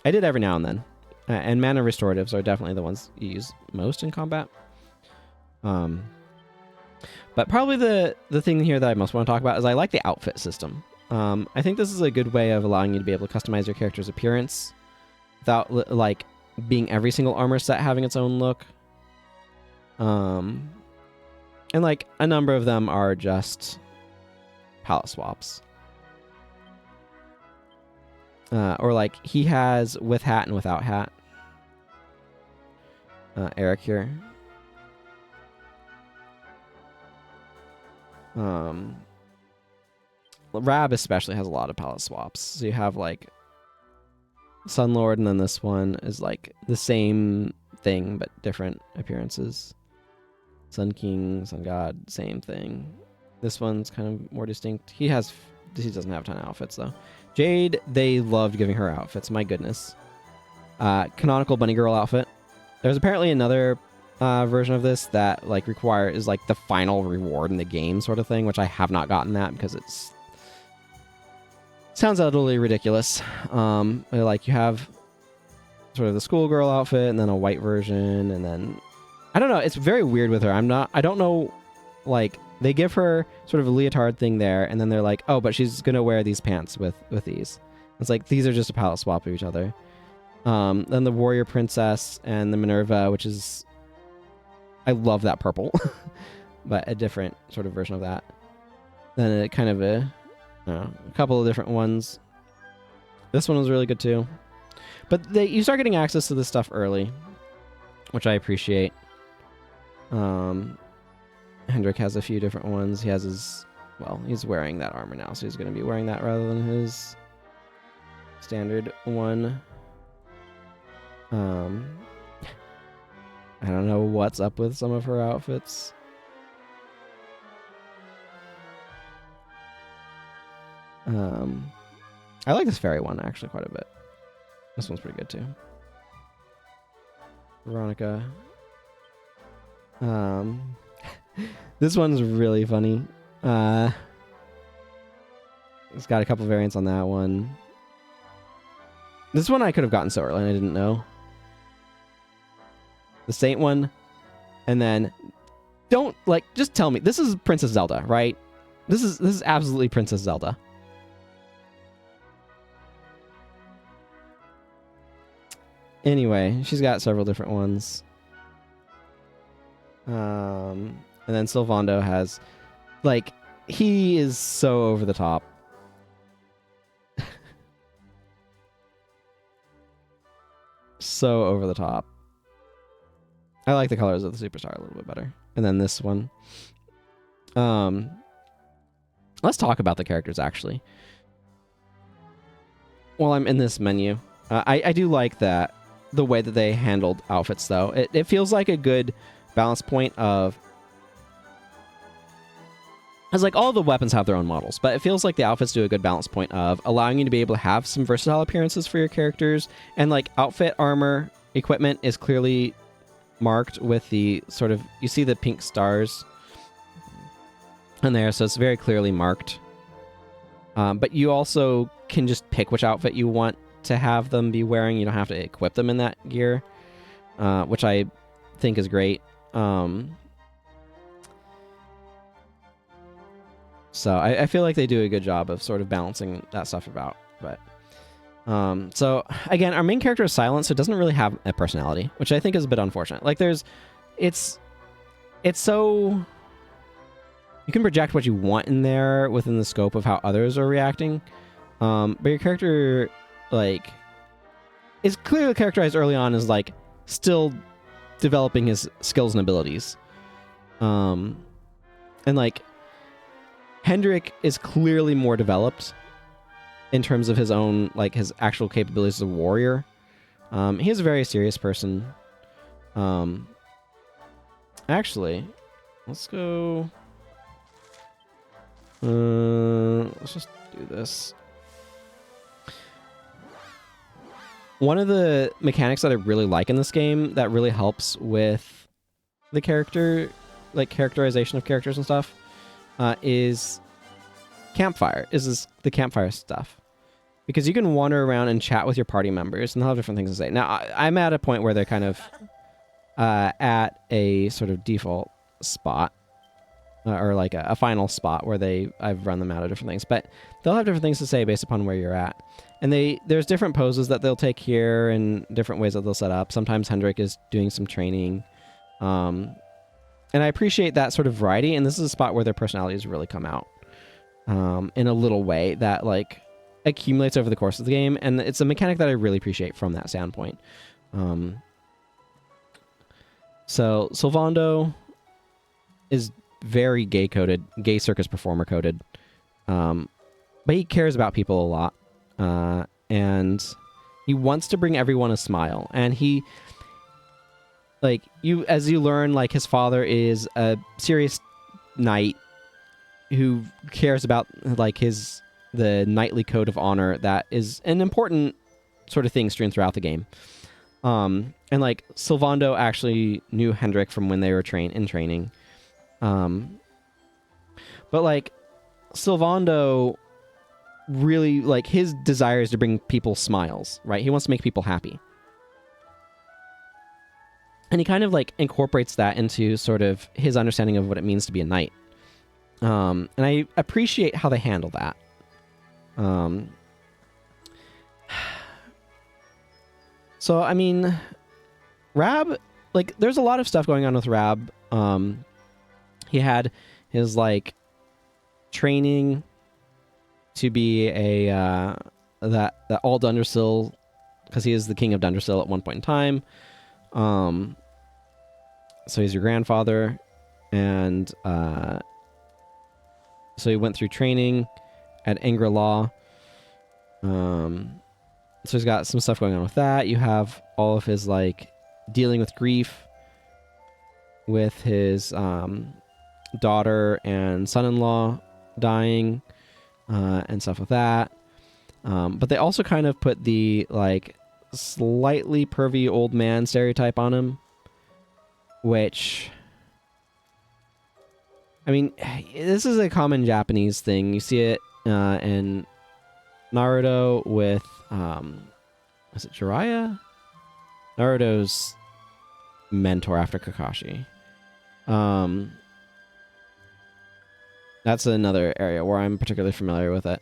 Speaker 1: I did every now and then. And mana restoratives are definitely the ones you use most in combat. But probably the thing here that I most want to talk about is I like the outfit system. I think this is a good way of allowing you to be able to customize your character's appearance without like being every single armor set having its own look. And like a number of them are just palette swaps. Or like he has with hat and without hat. Eric here. Rab especially has a lot of palette swaps. So you have like Sunlord, and then this one is like the same thing but different appearances. Sun King, Sun God, same thing. This one's kind of more distinct. He doesn't have a ton of outfits though. Jade, they loved giving her outfits. My goodness. Canonical Bunny Girl outfit. There's apparently another version of this that like is like the final reward in the game sort of thing, which I have not gotten that because it's sounds utterly ridiculous. Like you have sort of the schoolgirl outfit and then a white version, and then I don't know. It's very weird with her. I don't know. Like they give her sort of a leotard thing there, and then they're like, oh, but she's gonna wear these pants with these. It's like these are just a palette swap of each other. Then the warrior princess and the Minerva, which is I love that purple, but a different sort of version of that. Then a kind of a couple of different ones. This one was really good too. But you start getting access to this stuff early, which I appreciate. Hendrik has a few different ones. He has he's wearing that armor now, so he's going to be wearing that rather than his standard one. I don't know what's up with some of her outfits. I like this fairy one actually quite a bit. This one's pretty good too. Veronica. This one's really funny. It's got a couple variants on that one. This one I could have gotten so early and I didn't know. The Saint one. And then just tell me. This is Princess Zelda, right? This is absolutely Princess Zelda. Anyway, she's got several different ones. And then Sylvando has, like, he is so over the top. So over the top. I like the colors of the Superstar a little bit better. And then this one. Let's talk about the characters, actually. While I'm in this menu, I do like that. The way that they handled outfits, though. It feels like a good balance point of... It's like all the weapons have their own models, but it feels like the outfits do a good balance point of allowing you to be able to have some versatile appearances for your characters, and like outfit, armor, equipment is clearly marked with the sort of... You see the pink stars in there, so it's very clearly marked. But you also can just pick which outfit you want to have them be wearing. You don't have to equip them in that gear, which I think is great. So I feel like they do a good job of sort of balancing that stuff about. But so again, our main character is silent, so it doesn't really have a personality, which I think is a bit unfortunate. Like it's so you can project what you want in there within the scope of how others are reacting, but your character, like, is clearly characterized early on as like still developing his skills and abilities. And like Hendrik is clearly more developed in terms of his own, like his actual capabilities as a warrior. He's a very serious person. Actually, let's go. Let's just do this. One of the mechanics that I really like in this game that really helps with the character, like characterization of characters and stuff, is campfire. Is the campfire stuff. Because you can wander around and chat with your party members and they'll have different things to say. Now, I'm at a point where they're kind of at a sort of default spot. Or like a final spot where I've run them out of different things. But they'll have different things to say based upon where you're at. And there's different poses that they'll take here and different ways that they'll set up. Sometimes Hendrik is doing some training. And I appreciate that sort of variety. And this is a spot where their personalities really come out in a little way that like accumulates over the course of the game. And it's a mechanic that I really appreciate from that standpoint. So Sylvando is very gay circus performer coded. But he cares about people a lot. And he wants to bring everyone a smile. And he, like, as you learn, like, his father is a serious knight who cares about, like, the knightly code of honor that is an important sort of thing strewn throughout the game. And, like, Sylvando actually knew Hendrik from when they were in training. But like Sylvando really, like, his desire is to bring people smiles, right? He wants to make people happy. And he kind of like incorporates that into sort of his understanding of what it means to be a knight. And I appreciate how they handle that. So, I mean, Rab, like, there's a lot of stuff going on with Rab. He had his, like, training to be that all Dundersill, because he is the king of Dundersill at one point in time. So he's your grandfather, and so he went through training at Angra Law. So he's got some stuff going on with that. You have all of his, like, dealing with grief with his daughter and son-in-law dying, and stuff with that. But they also kind of put the, like, slightly pervy old man stereotype on him, which, I mean, this is a common Japanese thing. You see it in Naruto with, is it Jiraiya? Naruto's mentor after Kakashi. That's another area where I'm particularly familiar with it.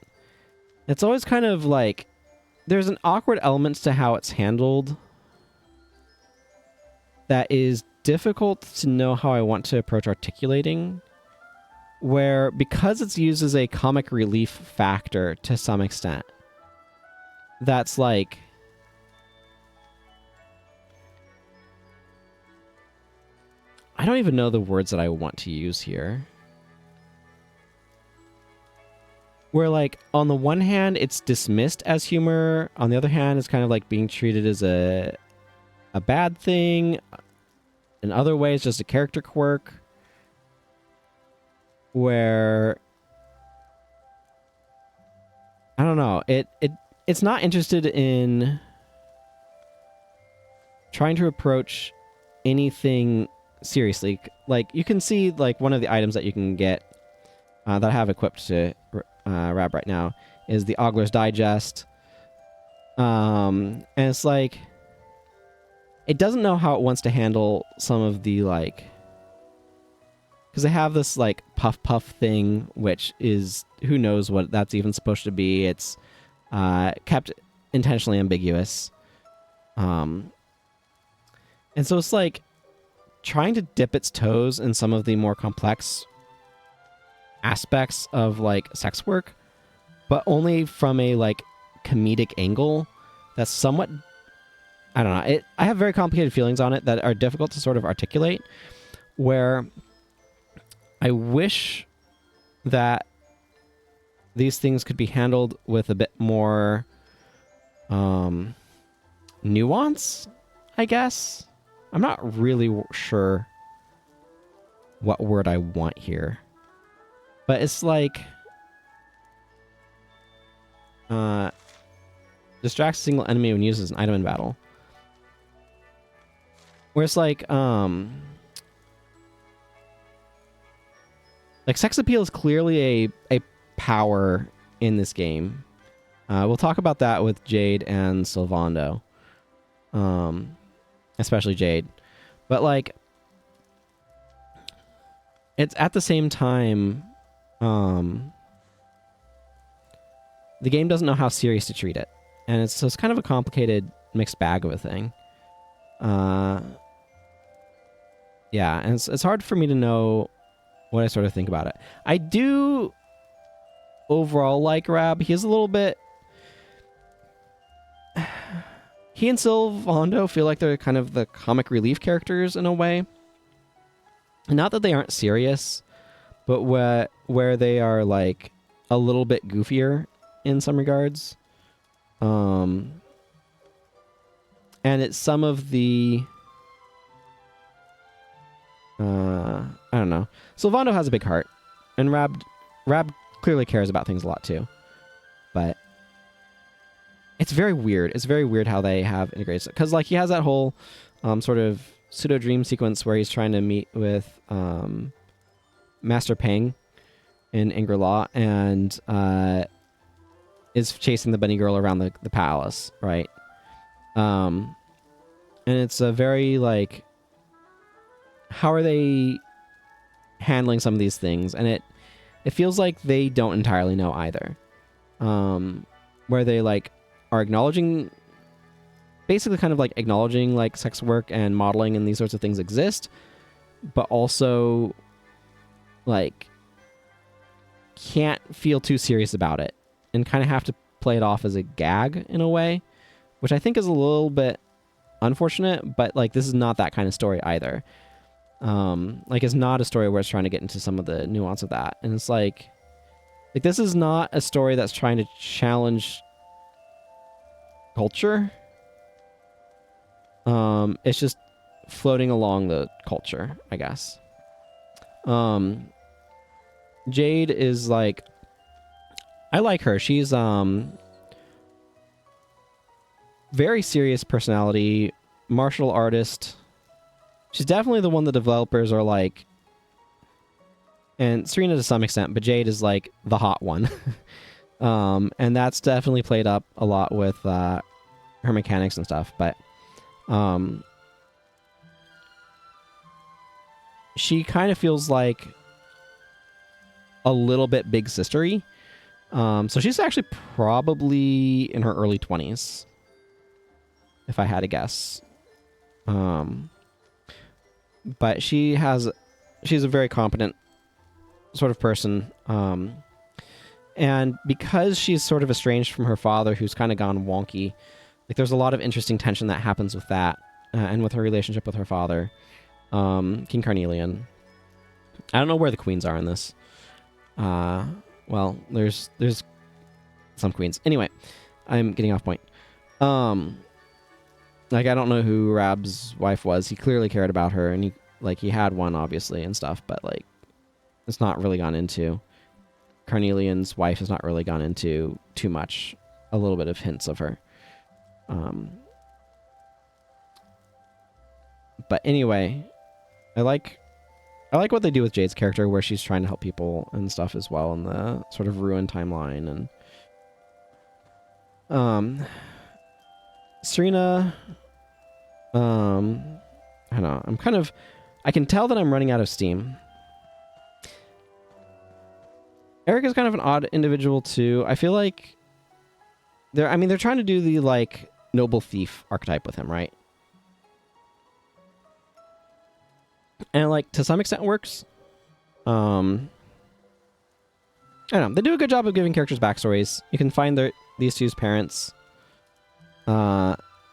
Speaker 1: It's always kind of like, there's an awkward element to how it's handled that is difficult to know how I want to approach articulating, where, because it's used as a comic relief factor to some extent, that's like, I don't even know the words that I want to use here. Where, like, on the one hand, it's dismissed as humor. On the other hand, it's kind of like being treated as a bad thing. In other ways, just a character quirk. Where, I don't know. It's not interested in trying to approach anything seriously. Like, you can see, like, one of the items that you can get that I have equipped to Rab right now is the Ogler's Digest. And it's like, it doesn't know how it wants to handle some of the, like, because they have this, like, puff thing, which is, who knows what that's even supposed to be. It's kept intentionally ambiguous. And so it's like trying to dip its toes in some of the more complex aspects of, like, sex work, but only from a, like, comedic angle that's somewhat I don't know. I have very complicated feelings on it that are difficult to sort of articulate, where I wish that these things could be handled with a bit more nuance, I guess. I'm not really sure what word I want here. But it's like distracts a single enemy when used as an item in battle. Where it's like sex appeal is clearly a power in this game. We'll talk about that with Jade and Sylvando. Especially Jade. But like it's at the same time the game doesn't know how serious to treat it. And it's kind of a complicated mixed bag of a thing. Yeah, and it's hard for me to know what I sort of think about it. I do overall like Rab. He's a little bit... He and Sylvando feel like they're kind of the comic relief characters in a way. Not that they aren't serious, but where they are like a little bit goofier in some regards. And it's some of the... I don't know. Sylvando has a big heart, and Rab clearly cares about things a lot too. But it's very weird. It's very weird how they have integrated it. Because like he has that whole sort of pseudo dream sequence where he's trying to meet with Master Peng in Ingrid, and is chasing the bunny girl around the palace, right? And it's a very like, how are they handling some of these things? And it feels like they don't entirely know either. Where they like are acknowledging, basically kind of like acknowledging like sex work and modeling and these sorts of things exist, but also like can't feel too serious about it and kind of have to play it off as a gag in a way, which I think is a little bit unfortunate, but like this is not that kind of story either. Like it's not a story where it's trying to get into some of the nuance of that. And it's like this is not a story that's trying to challenge culture. It's just floating along the culture, I guess. Jade is like, I like her. She's very serious personality, martial artist. She's definitely the one the developers are like, and Serena to some extent, but Jade is like the hot one. And that's definitely played up a lot with her mechanics and stuff, but she kind of feels like a little bit big sistery. So she's actually probably in her early 20s, if I had to guess. But she's a very competent sort of person. And because she's sort of estranged from her father, who's kind of gone wonky, like there's a lot of interesting tension that happens with that, and with her relationship with her father, King Carnelian. I don't know where the queens are in this. Well, there's some queens. Anyway, I'm getting off point. Like I don't know who Rab's wife was. He clearly cared about her, and he had one obviously and stuff, but like it's not really gone into. Carnelian's wife has not really gone into too much. A little bit of hints of her. But anyway, I like what they do with Jade's character, where she's trying to help people and stuff as well in the sort of ruined timeline. And Serena, I don't know. I can tell that I'm running out of steam. Eric is kind of an odd individual too. I feel like they're trying to do the like noble thief archetype with him, right? And like to some extent it works. I don't know. They do a good job of giving characters backstories. You can find these two's parents.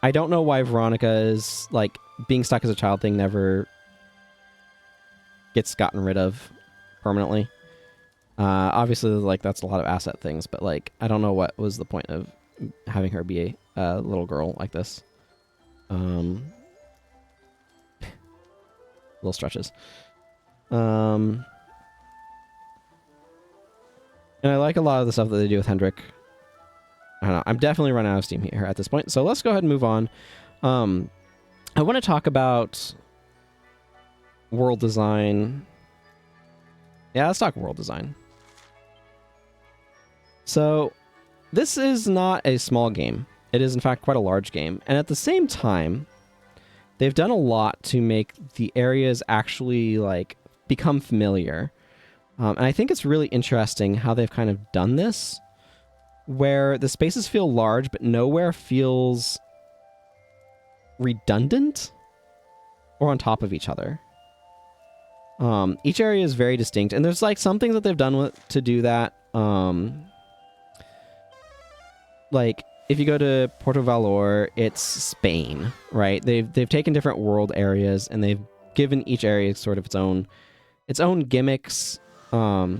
Speaker 1: I don't know why Veronica's like being stuck as a child thing never gets gotten rid of permanently. Obviously, like that's a lot of asset things, but like I don't know what was the point of having her be a little girl like this. Little stretches. And I like a lot of the stuff that they do with Hendrik. I don't know. I'm definitely running out of steam here at this point. So let's go ahead and move on. I want to talk about world design. Yeah, let's talk world design. So this is not a small game. It is, in fact, quite a large game. And at the same time, they've done a lot to make the areas actually like become familiar. And I think it's really interesting how they've kind of done this, where the spaces feel large, but nowhere feels redundant or on top of each other. Each area is very distinct, and there's like some things that they've done to do that. Like if you go to Porto Valor, it's Spain, right? They've taken different world areas and they've given each area sort of its own gimmicks. Oh,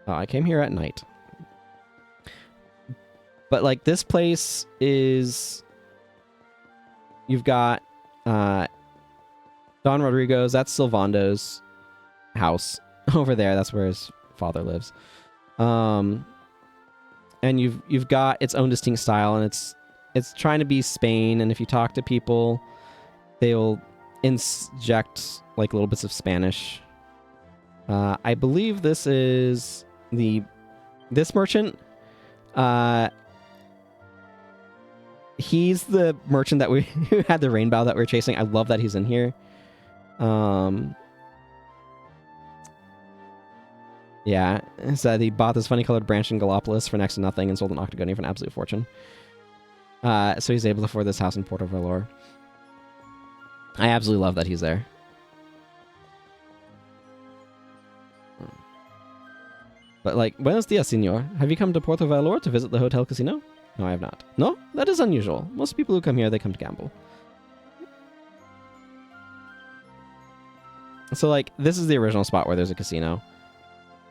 Speaker 1: I came here at night. But like this place is, you've got Don Rodrigo's, that's Silvando's house over there. That's where his father lives. And you've got its own distinct style, and it's trying to be Spain. And if you talk to people, they'll inject like little bits of Spanish. I believe this is this merchant. He's the merchant that who had the rainbow that we're chasing. I love that he's in here. Yeah, so he bought this funny colored branch in Gallipolis for next to nothing and sold an Octagonia for an absolute fortune. So he's able to afford this house in Porto Valor. I absolutely love that he's there. But like, buenos dias, senor. Have you come to Porto Valor to visit the hotel casino? No, I have not. No? That is unusual. Most people who come here, they come to gamble. So like, this is the original spot where there's a casino.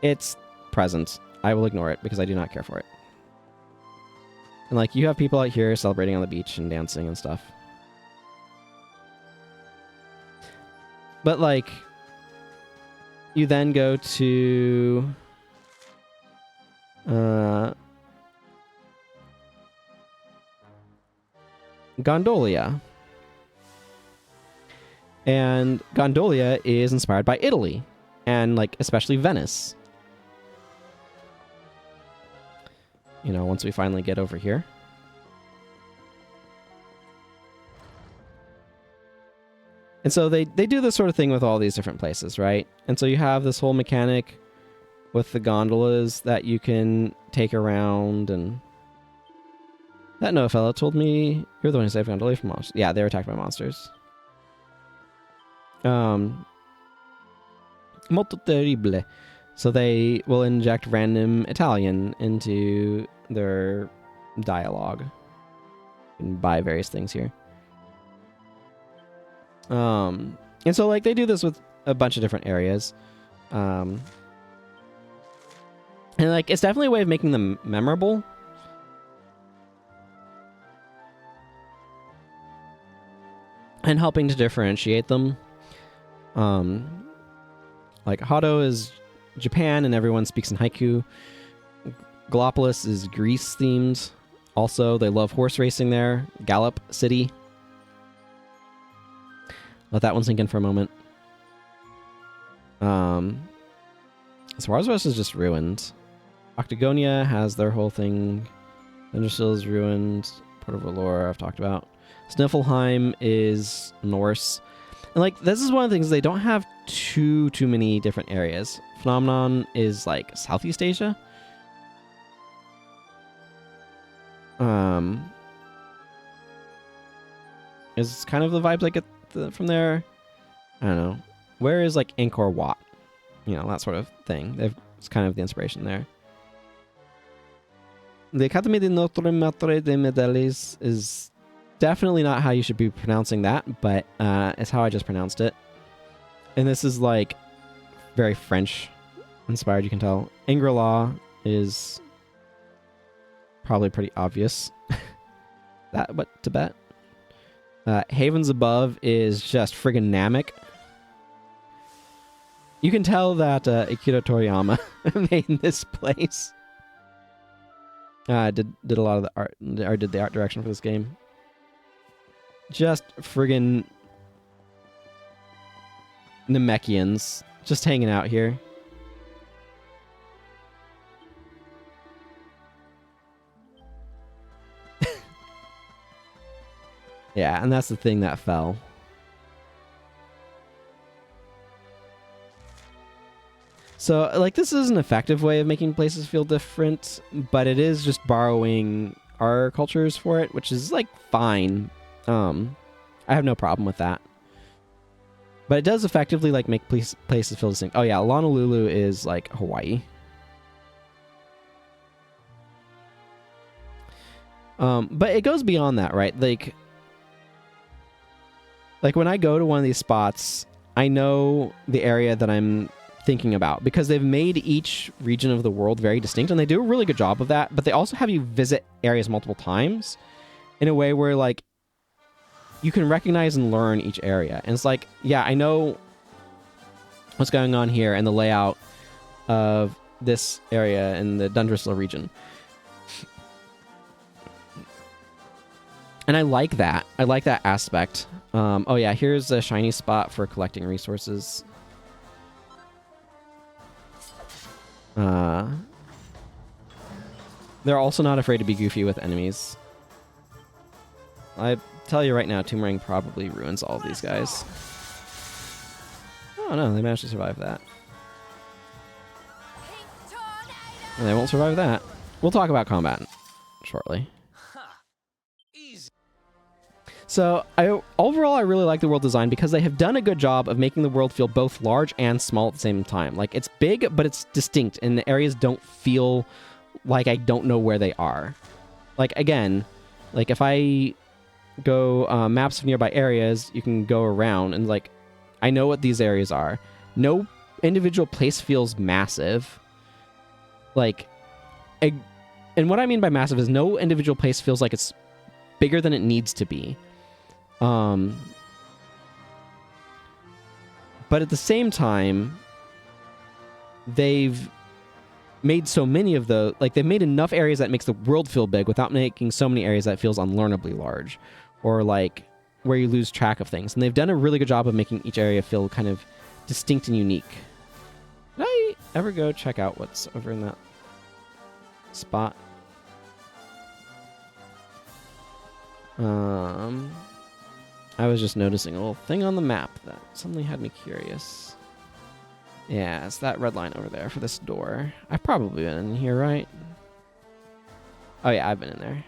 Speaker 1: It's present. I will ignore it because I do not care for it. And like, you have people out here celebrating on the beach and dancing and stuff. But like, you then go to Gondolia. And Gondolia is inspired by Italy, and like especially Venice. You know, once we finally get over here. And so they do this sort of thing with all these different places, right? And so you have this whole mechanic with the gondolas that you can take around, and that no fella told me you're the one who saved Gondolia from monsters. Yeah, they were attacked by monsters. Molto terrible. So they will inject random Italian into their dialogue and buy various things here. And so like they do this with a bunch of different areas. And like it's definitely a way of making them memorable. And helping to differentiate them. Like Hado is Japan and everyone speaks in haiku. Gallipolis is Greece themed. Also, they love horse racing there. Gallop City. Let that one sink in for a moment. Swarzwest is just ruined. Octagonia has their whole thing. Vendrasil is ruined. Porto Valor I've talked about. Sniffelheim is Norse. And like this is one of the things, they don't have too many different areas. Phenomenon is like Southeast Asia. Is kind of the vibes I get from there. I don't know. Where is like Angkor Wat? You know, that sort of thing. It's kind of the inspiration there. The Academy de Notre Matre de Medelles is definitely not how you should be pronouncing that, but it's how I just pronounced it. And this is like very French inspired, you can tell. Ingrelau is probably pretty obvious. That what Tibet. Havens Above is just friggin' Namek. You can tell that Akira Toriyama made this place. Did a lot of the art, or did the art direction for this game. Just friggin' Namekians just hanging out here. Yeah, and that's the thing that fell. So, like, this is an effective way of making places feel different, but it is just borrowing our cultures for it, which is, like, fine. I have no problem with that. But it does effectively, like, make places feel distinct. Oh, yeah, Honolulu is, like, Hawaii. But it goes beyond that, right? Like, when I go to one of these spots, I know the area that I'm thinking about because they've made each region of the world very distinct, and they do a really good job of that, but they also have you visit areas multiple times in a way where, like, you can recognize and learn each area. And it's like, yeah, I know what's going on here and the layout of this area in the Dundrusla region. And I like that. I like that aspect. Oh yeah, here's a shiny spot for collecting resources. They're also not afraid to be goofy with enemies. I tell you right now, Tomb Ring probably ruins all of these guys. Oh no, they managed to survive that. And they won't survive that. We'll talk about combat shortly. So, overall, I really like the world design because they have done a good job of making the world feel both large and small at the same time. Like, it's big, but it's distinct, and the areas don't feel like I don't know where they are. Like, again, like, if I go maps of nearby areas, you can go around, and, like, I know what these areas are. No individual place feels massive. Like, and what I mean by massive is no individual place feels like it's bigger than it needs to be. But at the same time, they've made so many of the, like, they've made enough areas that makes the world feel big without making so many areas that feels unlearnably large, or like where you lose track of things. And they've done a really good job of making each area feel kind of distinct and unique. Did I ever go check out what's over in that spot? I was just noticing a little thing on the map that suddenly had me curious. Yeah, it's that red line over there for this door. I've probably been in here, right? Oh yeah, I've been in there.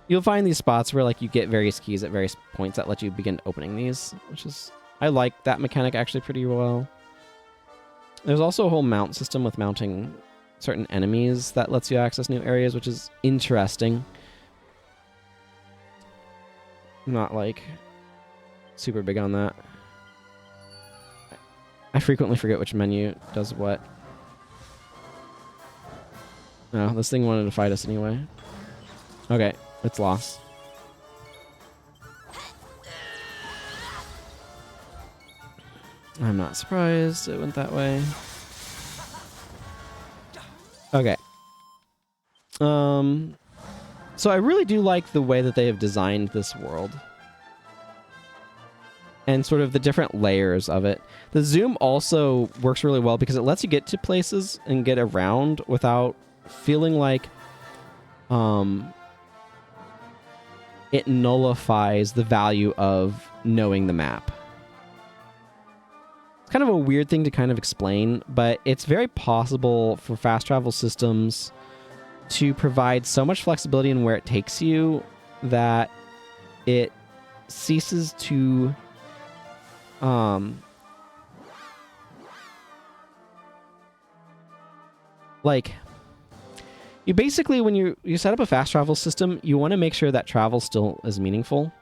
Speaker 1: You'll find these spots where, like, you get various keys at various points that let you begin opening these, which is... I like that mechanic actually pretty well. There's also a whole mount system with mounting certain enemies that lets you access new areas, which is interesting. I'm not, like, super big on that. I frequently forget which menu does what. No, this thing wanted to fight us anyway. Okay, it's lost. I'm not surprised it went that way. Okay. So I really do like the way that they have designed this world. And sort of the different layers of it. The zoom also works really well because it lets you get to places and get around without feeling like it nullifies the value of knowing the map. It's kind of a weird thing to kind of explain, but it's very possible for fast travel systems to provide so much flexibility in where it takes you that it ceases to like, You basically, when you set up a fast travel system, you want to make sure that travel still is meaningful,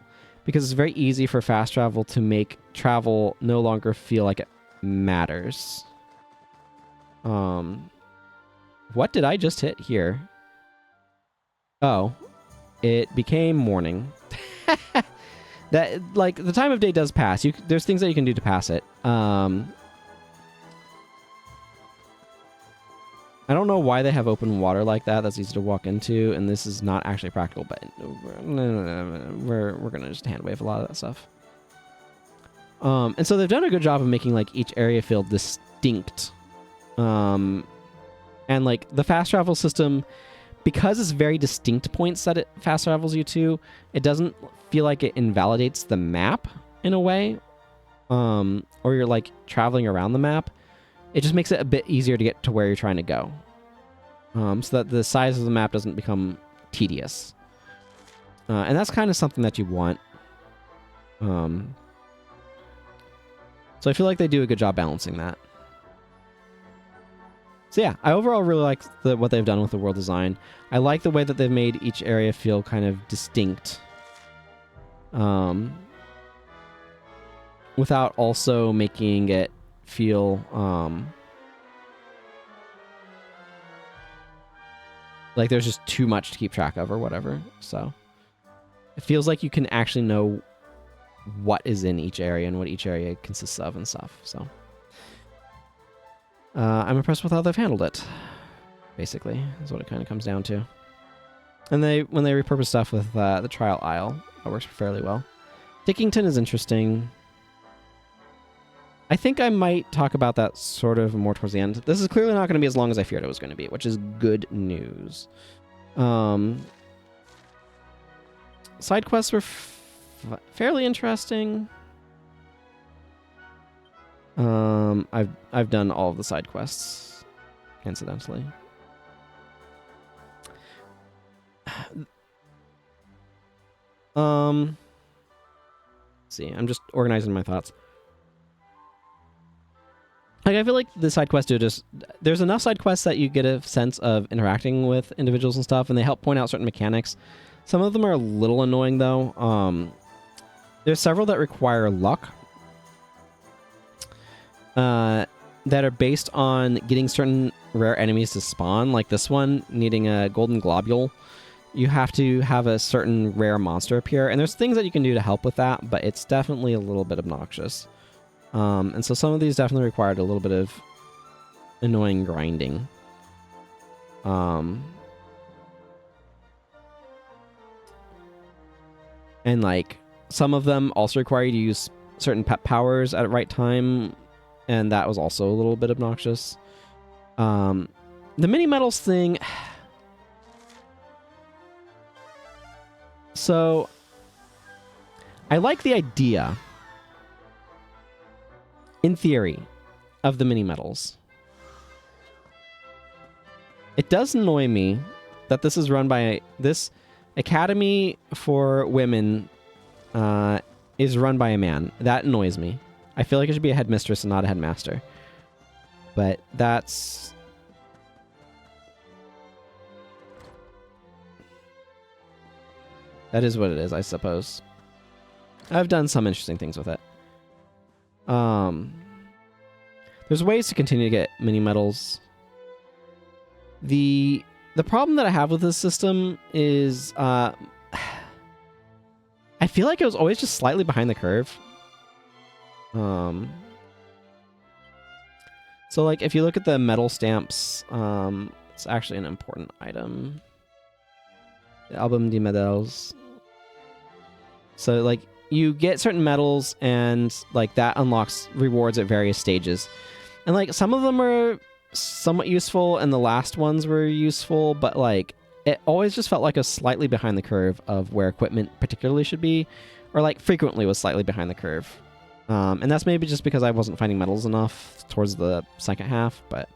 Speaker 1: because it's very easy for fast travel to make travel no longer feel like it matters. What did I just hit here? Oh, it became morning. That, like, the time of day does pass. There's things that you can do to pass it. I don't know why they have open water like that. That's easy to walk into, and this is not actually practical, but we're gonna just hand wave a lot of that stuff. And so they've done a good job of making, like, each area feel distinct. And, like, the fast travel system, because it's very distinct points that it fast travels you to, it doesn't feel like it invalidates the map in a way, or you're, like, traveling around the map. It just makes it a bit easier to get to where you're trying to go, so that the size of the map doesn't become tedious. And that's kind of something that you want. So I feel like they do a good job balancing that. So yeah, I overall really like what they've done with the world design. I like the way that they've made each area feel kind of distinct, without also making it feel like there's just too much to keep track of or whatever. So it feels like you can actually know what is in each area and what each area consists of and stuff. So I'm impressed with how they've handled it, basically, is what it kind of comes down to. And when they repurpose stuff with the trial aisle, that works fairly well. Dickington is interesting. I think I might talk about that sort of more towards the end. This is clearly not going to be as long as I feared it was going to be, which is good news. Side quests were fairly interesting. I've done all of the side quests, incidentally. Let's see, I'm just organizing my thoughts. Like, I feel like the side quests do just... There's enough side quests that you get a sense of interacting with individuals and stuff, and they help point out certain mechanics. Some of them are a little annoying, though. There's several that require luck, that are based on getting certain rare enemies to spawn. Like this one, needing a golden globule. You have to have a certain rare monster appear, and there's things that you can do to help with that, but it's definitely a little bit obnoxious. And so some of these definitely required a little bit of annoying grinding. And like some of them also require you to use certain pet powers at the right time, and that was also a little bit obnoxious. The mini medals thing. So I like the idea, in theory, of the mini medals. It does annoy me that this is run by this academy for women is run by a man. That annoys me. I feel like it should be a headmistress and not a headmaster. But that is what it is, I suppose. I've done some interesting things with it. There's ways to continue to get mini medals. The problem that I have with this system is I feel like it was always just slightly behind the curve. So like if you look at the medal stamps, it's actually an important item. The Album de Medals. So like you get certain medals, and like that unlocks rewards at various stages. And like some of them are somewhat useful, and the last ones were useful, but like it always just felt like a slightly behind the curve of where equipment particularly should be, or like frequently was slightly behind the curve. And that's maybe just because I wasn't finding medals enough towards the second half, but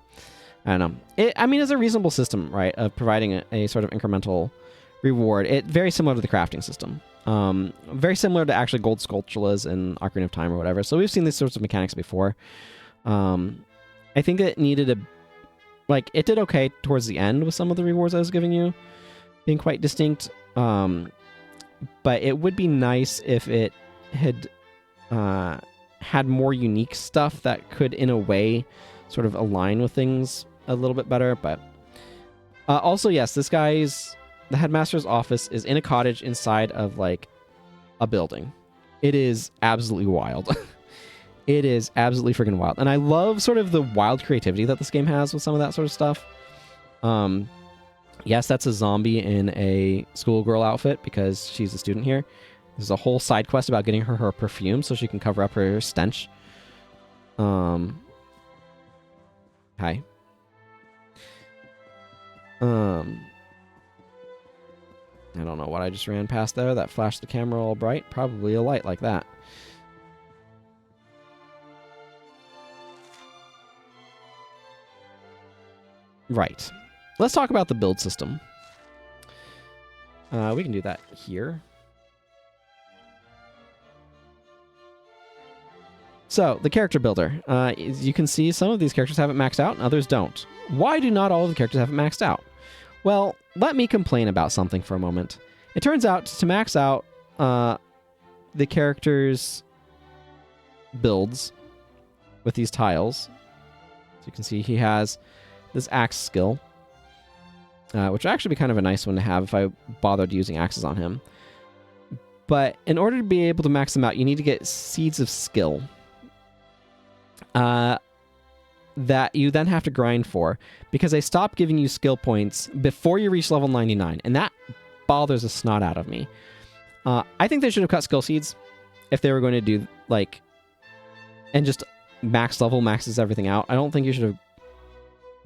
Speaker 1: I don't know. I mean, it's a reasonable system, right, of providing a sort of incremental reward. Very similar to the crafting system. Very similar to actually Gold Skulltulas in Ocarina of Time or whatever. So we've seen these sorts of mechanics before. I think it needed like, it did okay towards the end with some of the rewards I was giving you being quite distinct. But it would be nice if it had had more unique stuff that could, in a way, sort of align with things a little bit better. But also, yes, the headmaster's office is in a cottage inside of, like, a building. It is absolutely wild. It is absolutely freaking wild. And I love sort of the wild creativity that this game has with some of that sort of stuff. Yes, that's a zombie in a schoolgirl outfit because she's a student here. There's a whole side quest about getting her perfume so she can cover up her stench. Hi. I don't know what I just ran past there that flashed the camera all bright. Probably a light like that. Right. Let's talk about the build system. We can do that here. So, the character builder. As you can see, some of these characters have it maxed out and others don't. Why do not all of the characters have it maxed out? Well, let me complain about something for a moment. It turns out to max out the characters' builds with these tiles. So you can see he has this axe skill, which would actually be kind of a nice one to have if I bothered using axes on him. But in order to be able to max them out, you need to get seeds of skill that you then have to grind for, because they stop giving you skill points before you reach level 99, and that bothers the snot out of me. I think they should have cut skill seeds if they were going to do, like, and just maxes everything out. I don't think you should have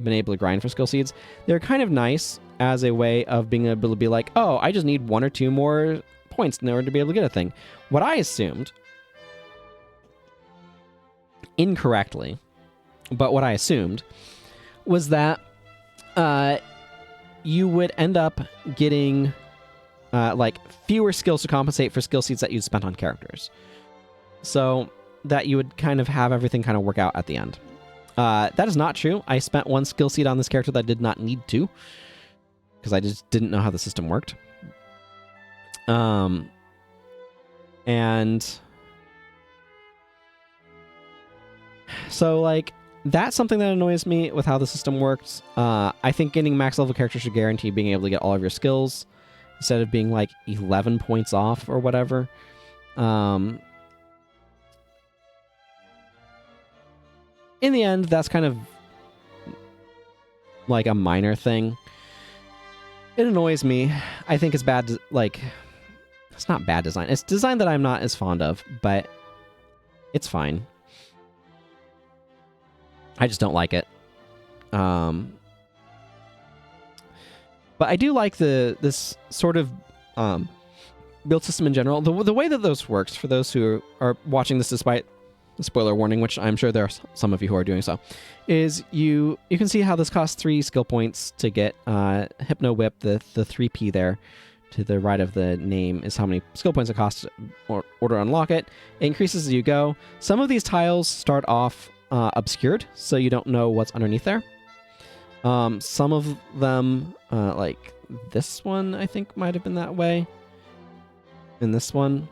Speaker 1: been able to grind for skill seeds. They're kind of nice as a way of being able to be like, oh, I just need 1 or 2 more points in order to be able to get a thing. What I assumed, incorrectly, but what I assumed was that you would end up getting like fewer skills to compensate for skill seeds that you'd spent on characters. So that you would kind of have everything kind of work out at the end. That is not true. I spent 1 skill seed on this character that I did not need to, because I just didn't know how the system worked. And so, like, that's something that annoys me with how the system works. I think getting max level characters should guarantee being able to get all of your skills instead of being like 11 points off or whatever. In the end, that's kind of like a minor thing. It annoys me. I think it's bad. Like, it's not bad design. It's design that I'm not as fond of, but it's fine. I just don't like it. But I do like this sort of build system in general. The way that those works, for those who are watching this despite the spoiler warning, which I'm sure there are some of you who are doing so, is you can see how this costs 3 skill points to get Hypno Whip, the 3P there. To the right of the name is how many skill points it costs or order to unlock it. It increases as you go. Some of these tiles start off obscured, so you don't know what's underneath there. Some of them, like this one, I think might have been that way. And this one,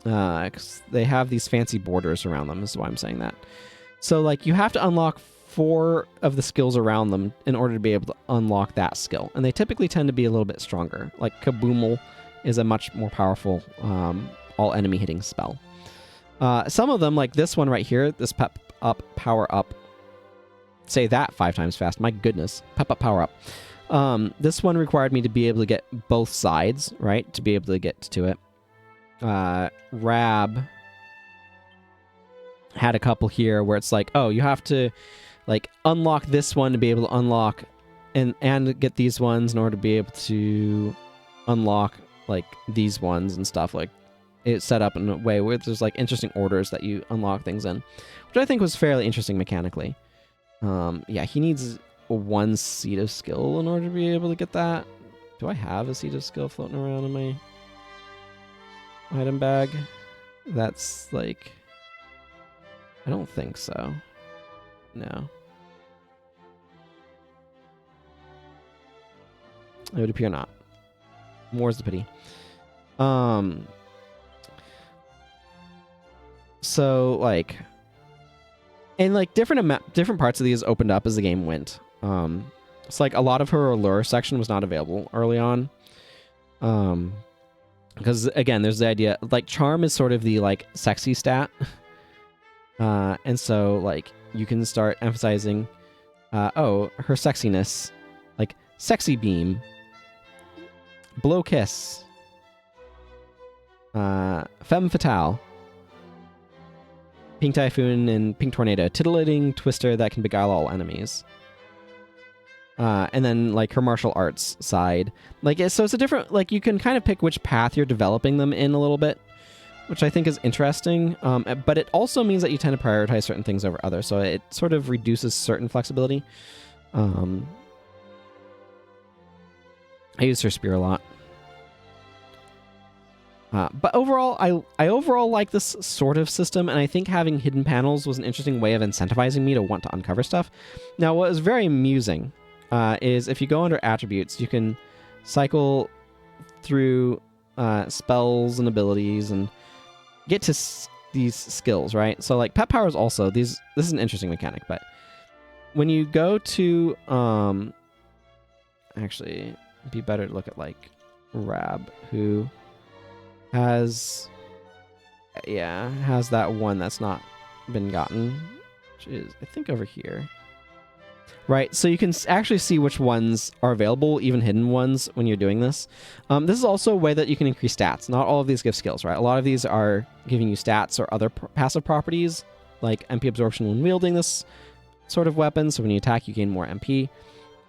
Speaker 1: because they have these fancy borders around them, is why I'm saying that. So, like, you have to unlock 4 of the skills around them in order to be able to unlock that skill. And they typically tend to be a little bit stronger. Like, Kaboomal is a much more powerful all enemy hitting spell. Some of them, like this one right here, this Pep Up, Power Up. Say that 5 times fast. My goodness. Pep Up, Power Up. This one required me to be able to get both sides, right? To be able to get to it. Rab had a couple here where it's like, oh, you have to like unlock this one to be able to unlock and get these ones in order to be able to unlock like these ones and stuff. Like, it's set up in a way where there's like interesting orders that you unlock things in, which I think was fairly interesting mechanically. Yeah, he needs 1 seed of skill in order to be able to get that. Do I have a seed of skill floating around in my item bag? That's like, I don't think so. No. It would appear not. More's the pity. So like, and like different parts of these opened up as the game went. It's like a lot of her allure section was not available early on. Because again, there's the idea like charm is sort of the like sexy stat. And so like you can start emphasizing, her sexiness, like sexy beam, blow kiss, femme fatale, pink typhoon, and pink tornado, titillating twister that can beguile all enemies. And then like her martial arts side, like so it's a different, like you can kind of pick which path you're developing them in a little bit, which I think is interesting. But it also means that you tend to prioritize certain things over others, so it sort of reduces certain flexibility. I use her spear a lot. But overall, I overall like this sort of system, and I think having hidden panels was an interesting way of incentivizing me to want to uncover stuff. Now, what was very amusing is if you go under attributes, you can cycle through spells and abilities and get to these skills, right? So like pet powers also, this is an interesting mechanic, but when you go to actually it'd be better to look at like Rab, who has that one that's not been gotten, which is I think over here. Right, so you can actually see which ones are available, even hidden ones, when you're doing this. This is also a way that you can increase stats. Not all of these give skills, right? A lot of these are giving you stats or other passive properties, like MP absorption when wielding this sort of weapon. So when you attack, you gain more MP.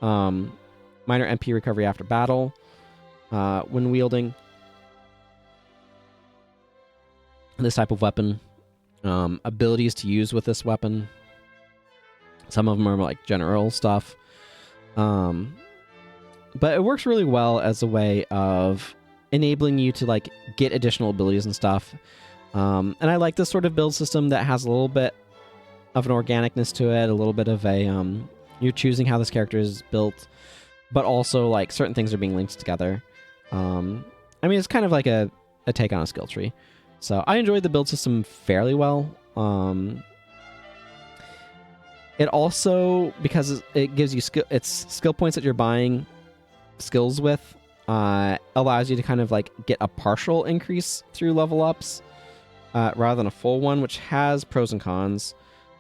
Speaker 1: Minor MP recovery after battle when wielding this type of weapon. Abilities to use with this weapon. Some of them are like general stuff. But it works really well as a way of enabling you to like get additional abilities and stuff. And I like this sort of build system that has a little bit of an organicness to it, a little bit of a you're choosing how this character is built, but also like certain things are being linked together. I mean, it's kind of like a take on a skill tree. So I enjoyed the build system fairly well. It also, because it gives you skill points that you're buying skills with, allows you to kind of like get a partial increase through level ups rather than a full one, which has pros and cons.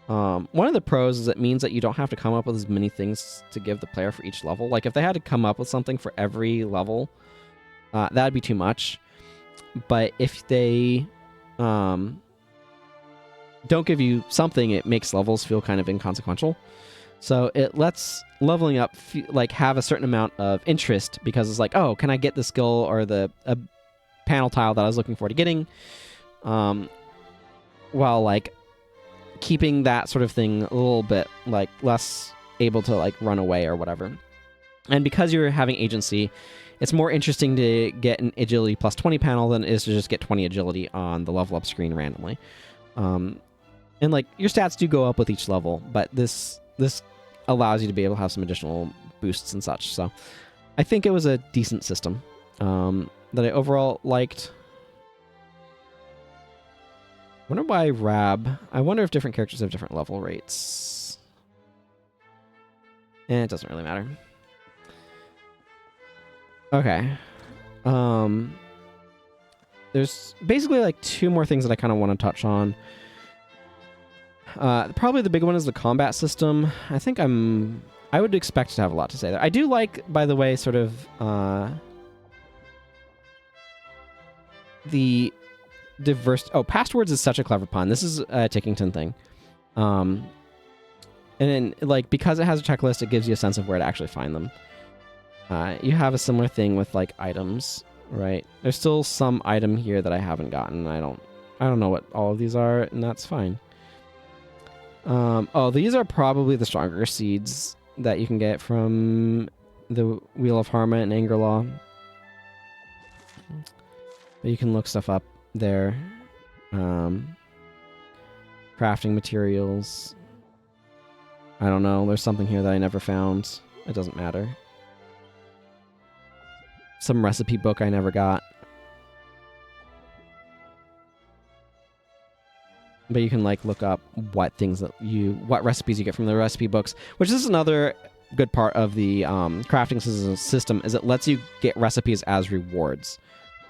Speaker 1: One of the pros is it means that you don't have to come up with as many things to give the player for each level. Like if they had to come up with something for every level, that'd be too much. But if they don't give you something, it makes levels feel kind of inconsequential. So it lets leveling up like have a certain amount of interest, because it's like, oh, can I get the skill or the panel tile that I was looking forward to getting, while like keeping that sort of thing a little bit like less able to like run away or whatever. And because you're having agency, it's more interesting to get an agility plus 20 panel than it is to just get 20 agility on the level up screen randomly. And like your stats do go up with each level, but this allows you to be able to have some additional boosts and such. So I think it was a decent system that I overall liked. I wonder why Rab. I wonder if different characters have different level rates. It doesn't really matter. Okay. There's basically like two more things that I kind of want to touch on. Probably the big one is the combat system. I think I would expect to have a lot to say there. I do like, by the way, sort of the diverse. Oh, passwords is such a clever pun. This is a Tickington thing. And then like because it has a checklist, it gives you a sense of where to actually find them. You have a similar thing with like items, right? There's still some item here that I haven't gotten. I don't know what all of these are, and that's fine. Oh, these are probably the stronger seeds that you can get from the Wheel of Harma and Angerlaw. But you can look stuff up there. Crafting materials. I don't know. There's something here that I never found. It doesn't matter. some recipe book I never got. But you can like look up what recipes you get from the recipe books, which is another good part of the crafting system is it lets you get recipes as rewards.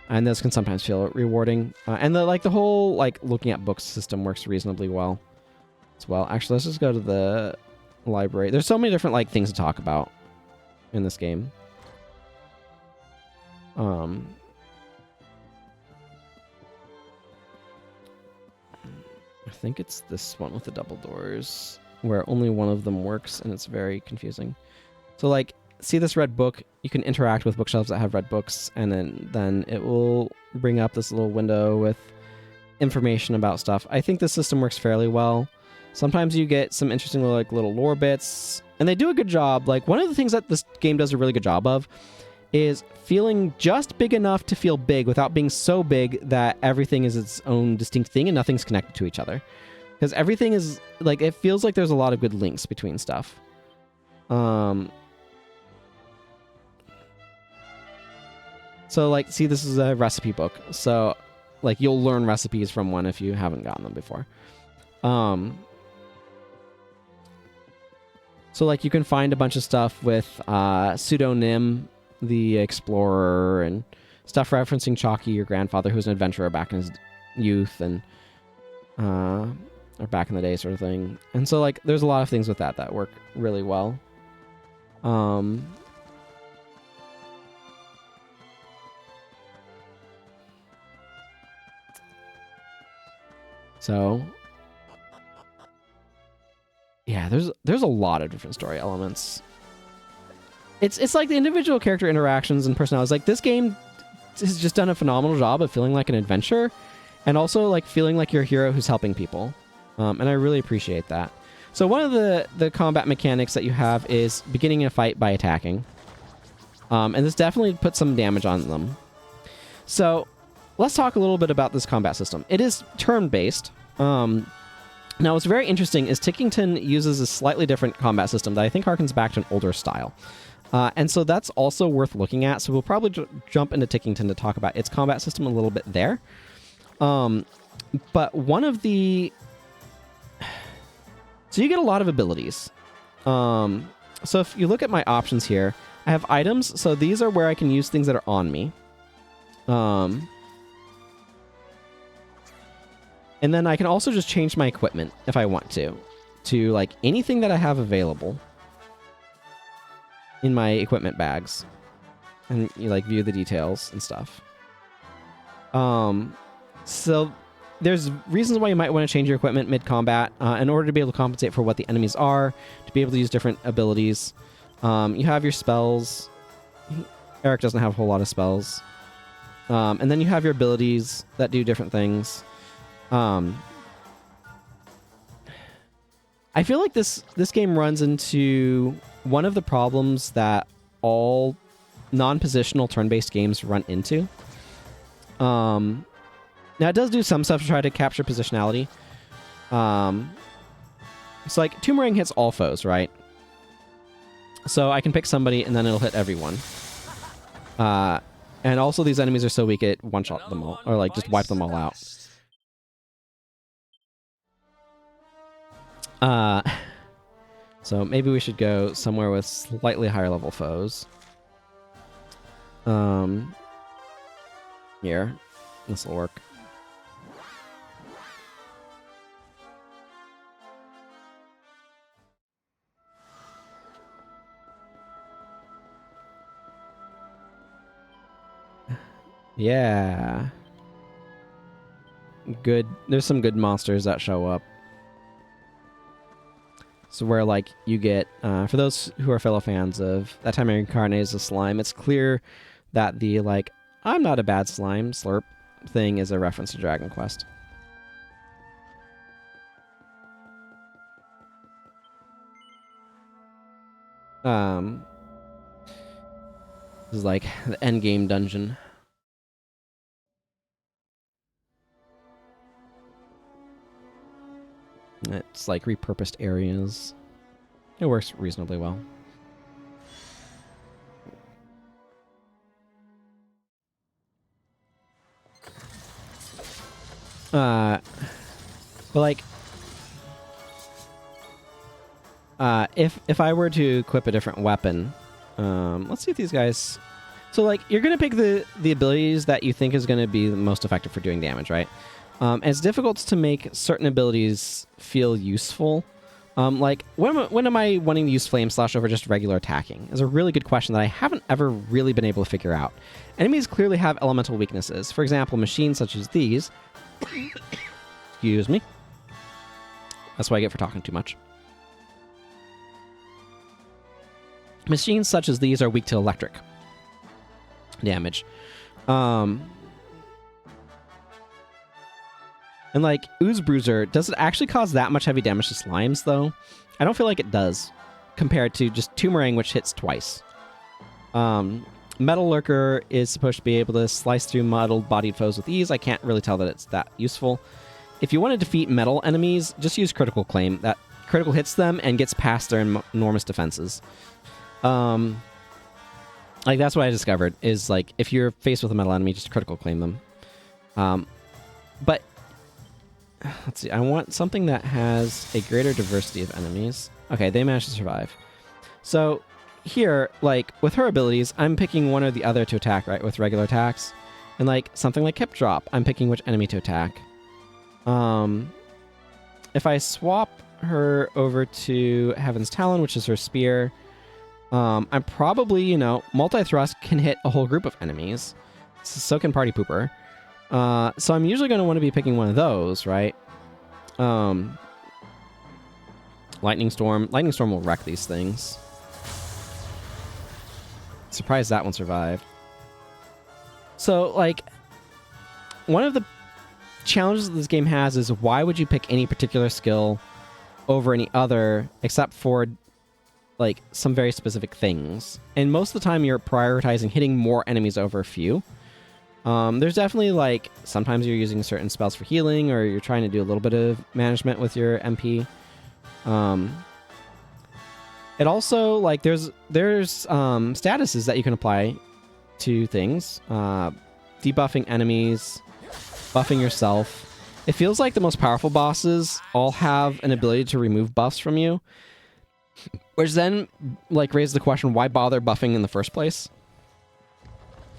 Speaker 1: And this can sometimes feel rewarding. And the whole like looking at books system works reasonably well as well. Actually, let's just go to the library. There's so many different like things to talk about in this game. I think it's this one with the double doors where only one of them works and it's very confusing. So like, see this red book, you can interact with bookshelves that have red books, and then it will bring up this little window with information about stuff. I think the system works fairly well. Sometimes you get some interesting little lore bits, and they do a good job. Like, one of the things that this game does a really good job of is feeling just big enough to feel big without being so big that everything is its own distinct thing and nothing's connected to each other. Because everything is, like, it feels like there's a lot of good links between stuff. So, like, see, this is a recipe book. So, like, you'll learn recipes from one if you haven't gotten them before. So, like, you can find a bunch of stuff with Pseudonym, the explorer, and stuff referencing Chalky, your grandfather, who's an adventurer back in his youth, and or back in the day sort of thing. And so, like, there's a lot of things with that work really well. So, yeah, there's a lot of different story elements. It's like the individual character interactions and personalities. Like, this game has just done a phenomenal job of feeling like an adventure, and also like feeling like you're a hero who's helping people. And I really appreciate that. So one of the combat mechanics that you have is beginning a fight by attacking. And this definitely puts some damage on them. So let's talk a little bit about this combat system. It is turn-based. Now, what's very interesting is Tickington uses a slightly different combat system that I think harkens back to an older style. And so that's also worth looking at. So we'll probably jump into Tickington to talk about its combat system a little bit there. But one of the... So you get a lot of abilities. So if you look at my options here, I have items. So these are where I can use things that are on me. And then I can also just change my equipment if I want to like anything that I have available in my equipment bags, and you like view the details and stuff. So there's reasons why you might want to change your equipment mid-combat in order to be able to compensate for what the enemies are, to be able to use different abilities. You have your spells. Eric doesn't have a whole lot of spells. And then you have your abilities that do different things. I feel like this game runs into one of the problems that all non-positional turn-based games run into. Now, it does do some stuff to try to capture positionality. It's like Toomerang hits all foes, right? So I can pick somebody and then it'll hit everyone. And also these enemies are so weak it one-shot them all, or like just wipe them all out. So maybe we should go somewhere with slightly higher level foes. Here. This will work. Yeah. Good. There's some good monsters that show up. So where, like, you get, for those who are fellow fans of That Time I Reincarnated as a Slime, it's clear that the, like, I'm not a bad slime slurp thing is a reference to Dragon Quest. This is like the endgame dungeon. It's like repurposed areas. It works reasonably well. But like, if I were to equip a different weapon, let's see if these guys. So like, you're gonna pick the abilities that you think is gonna be the most effective for doing damage, right? And it's difficult to make certain abilities feel useful. Like, when am I wanting to use Flame Slash over just regular attacking? Is a really good question that I haven't ever really been able to figure out. Enemies clearly have elemental weaknesses. For example, machines such as these. Excuse me. That's what I get for talking too much. Machines such as these are weak to electric damage. And like, Ooze Bruiser, does it actually cause that much heavy damage to slimes, though? I don't feel like it does, compared to just Toomerang, which hits twice. Metal Lurker is supposed to be able to slice through muddled-bodied foes with ease. I can't really tell that it's that useful. If you want to defeat metal enemies, just use Critical Claim. That critical hits them and gets past their enormous defenses. Like, that's what I discovered, is, like, if you're faced with a metal enemy, just Critical Claim them. But let's see, I want something that has a greater diversity of enemies. Okay, they managed to survive. So here, like, with her abilities, I'm picking one or the other to attack, right, with regular attacks. And like, something like Hip Drop, I'm picking which enemy to attack. If I swap her over to Heaven's Talon, which is her spear, I'm probably, you know, Multi-Thrust can hit a whole group of enemies. So can Party Pooper. So I'm usually going to want to be picking one of those, right? Lightning Storm. Lightning Storm will wreck these things. Surprised that one survived. So, like, one of the challenges that this game has is, why would you pick any particular skill over any other except for, like, some very specific things? And most of the time you're prioritizing hitting more enemies over a few. There's definitely, like, sometimes you're using certain spells for healing, or you're trying to do a little bit of management with your MP. It also, like, there's statuses that you can apply to things. Debuffing enemies, buffing yourself. It feels like the most powerful bosses all have an ability to remove buffs from you, which then, like, raises the question, why bother buffing in the first place?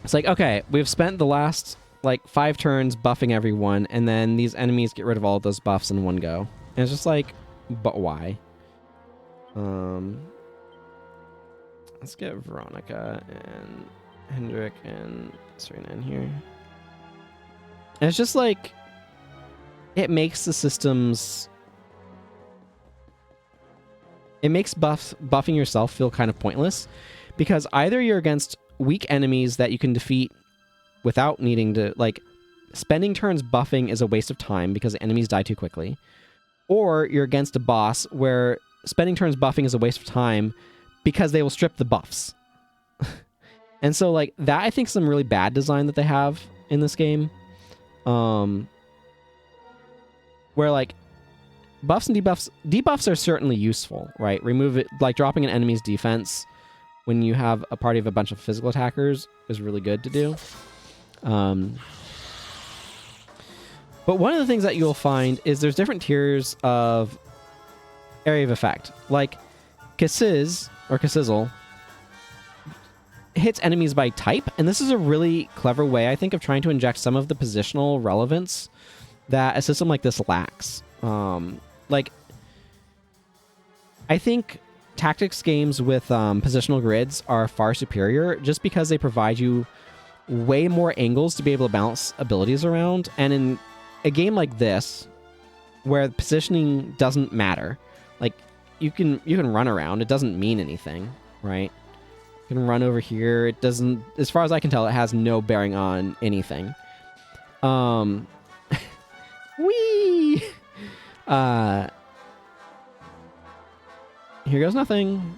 Speaker 1: It's like, okay, we've spent the last, like, 5 turns buffing everyone, and then these enemies get rid of all of those buffs in one go. And it's just like, but why? Let's get Veronica and Hendrik and Serena in here. And it's just like, it makes the systems... It makes buffing yourself feel kind of pointless, because either you're against weak enemies that you can defeat without needing to, like, spending turns buffing is a waste of time because enemies die too quickly, or you're against a boss where spending turns buffing is a waste of time because they will strip the buffs. And so, like, that, I think, is some really bad design that they have in this game. Where, like, buffs and debuffs are certainly useful, right? Remove it, like, dropping an enemy's defense when you have a party of a bunch of physical attackers is really good to do. But one of the things that you'll find is there's different tiers of area of effect. Like, Kasiz, or Kasizzle, hits enemies by type, and this is a really clever way, I think, of trying to inject some of the positional relevance that a system like this lacks. Like, I think tactics games with positional grids are far superior just because they provide you way more angles to be able to bounce abilities around. And in a game like this, where positioning doesn't matter, like, you can run around, it doesn't mean anything, right? You can run over here, it doesn't, as far as I can tell, it has no bearing on anything. Whee! Here goes nothing.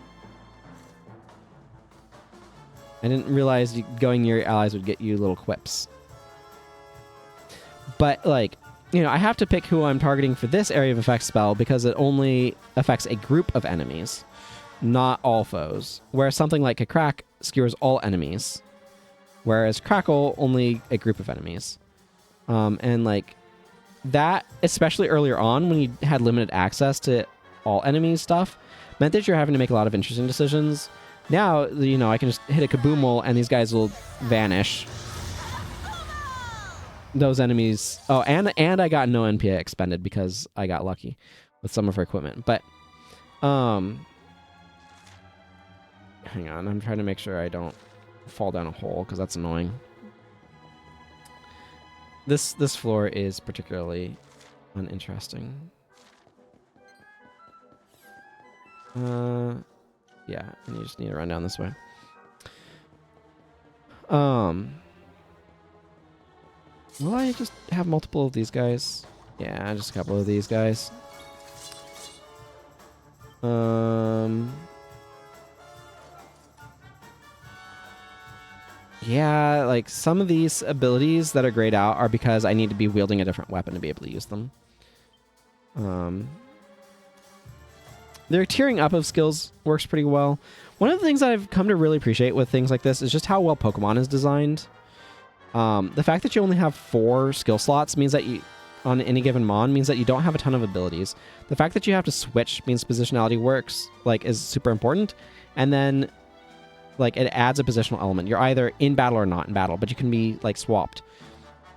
Speaker 1: I didn't realize going near your allies would get you little quips. But, like, you know, I have to pick who I'm targeting for this area of effect spell because it only affects a group of enemies, not all foes. Whereas something like a Crack skewers all enemies, whereas Crackle only a group of enemies. And, like, that, especially earlier on when you had limited access to all enemies stuff, meant that you're having to make a lot of interesting decisions. Now, you know, I can just hit a kaboomal and these guys will vanish. Those enemies... Oh, and I got no NPA expended because I got lucky with some of her equipment. But, hang on, I'm trying to make sure I don't fall down a hole because that's annoying. This floor is particularly uninteresting. Yeah, and you just need to run down this way. Will I just have multiple of these guys? Yeah, just a couple of these guys. Yeah, like some of these abilities that are grayed out are because I need to be wielding a different weapon to be able to use them. Their tiering up of skills works pretty well. One of the things that I've come to really appreciate with things like this is just how well Pokemon is designed. The fact that you only have 4 skill slots means that you, on any given Mon, means that you don't have a ton of abilities. The fact that you have to switch means positionality works, like, is super important. And then, like, it adds a positional element. You're either in battle or not in battle, but you can be, like, swapped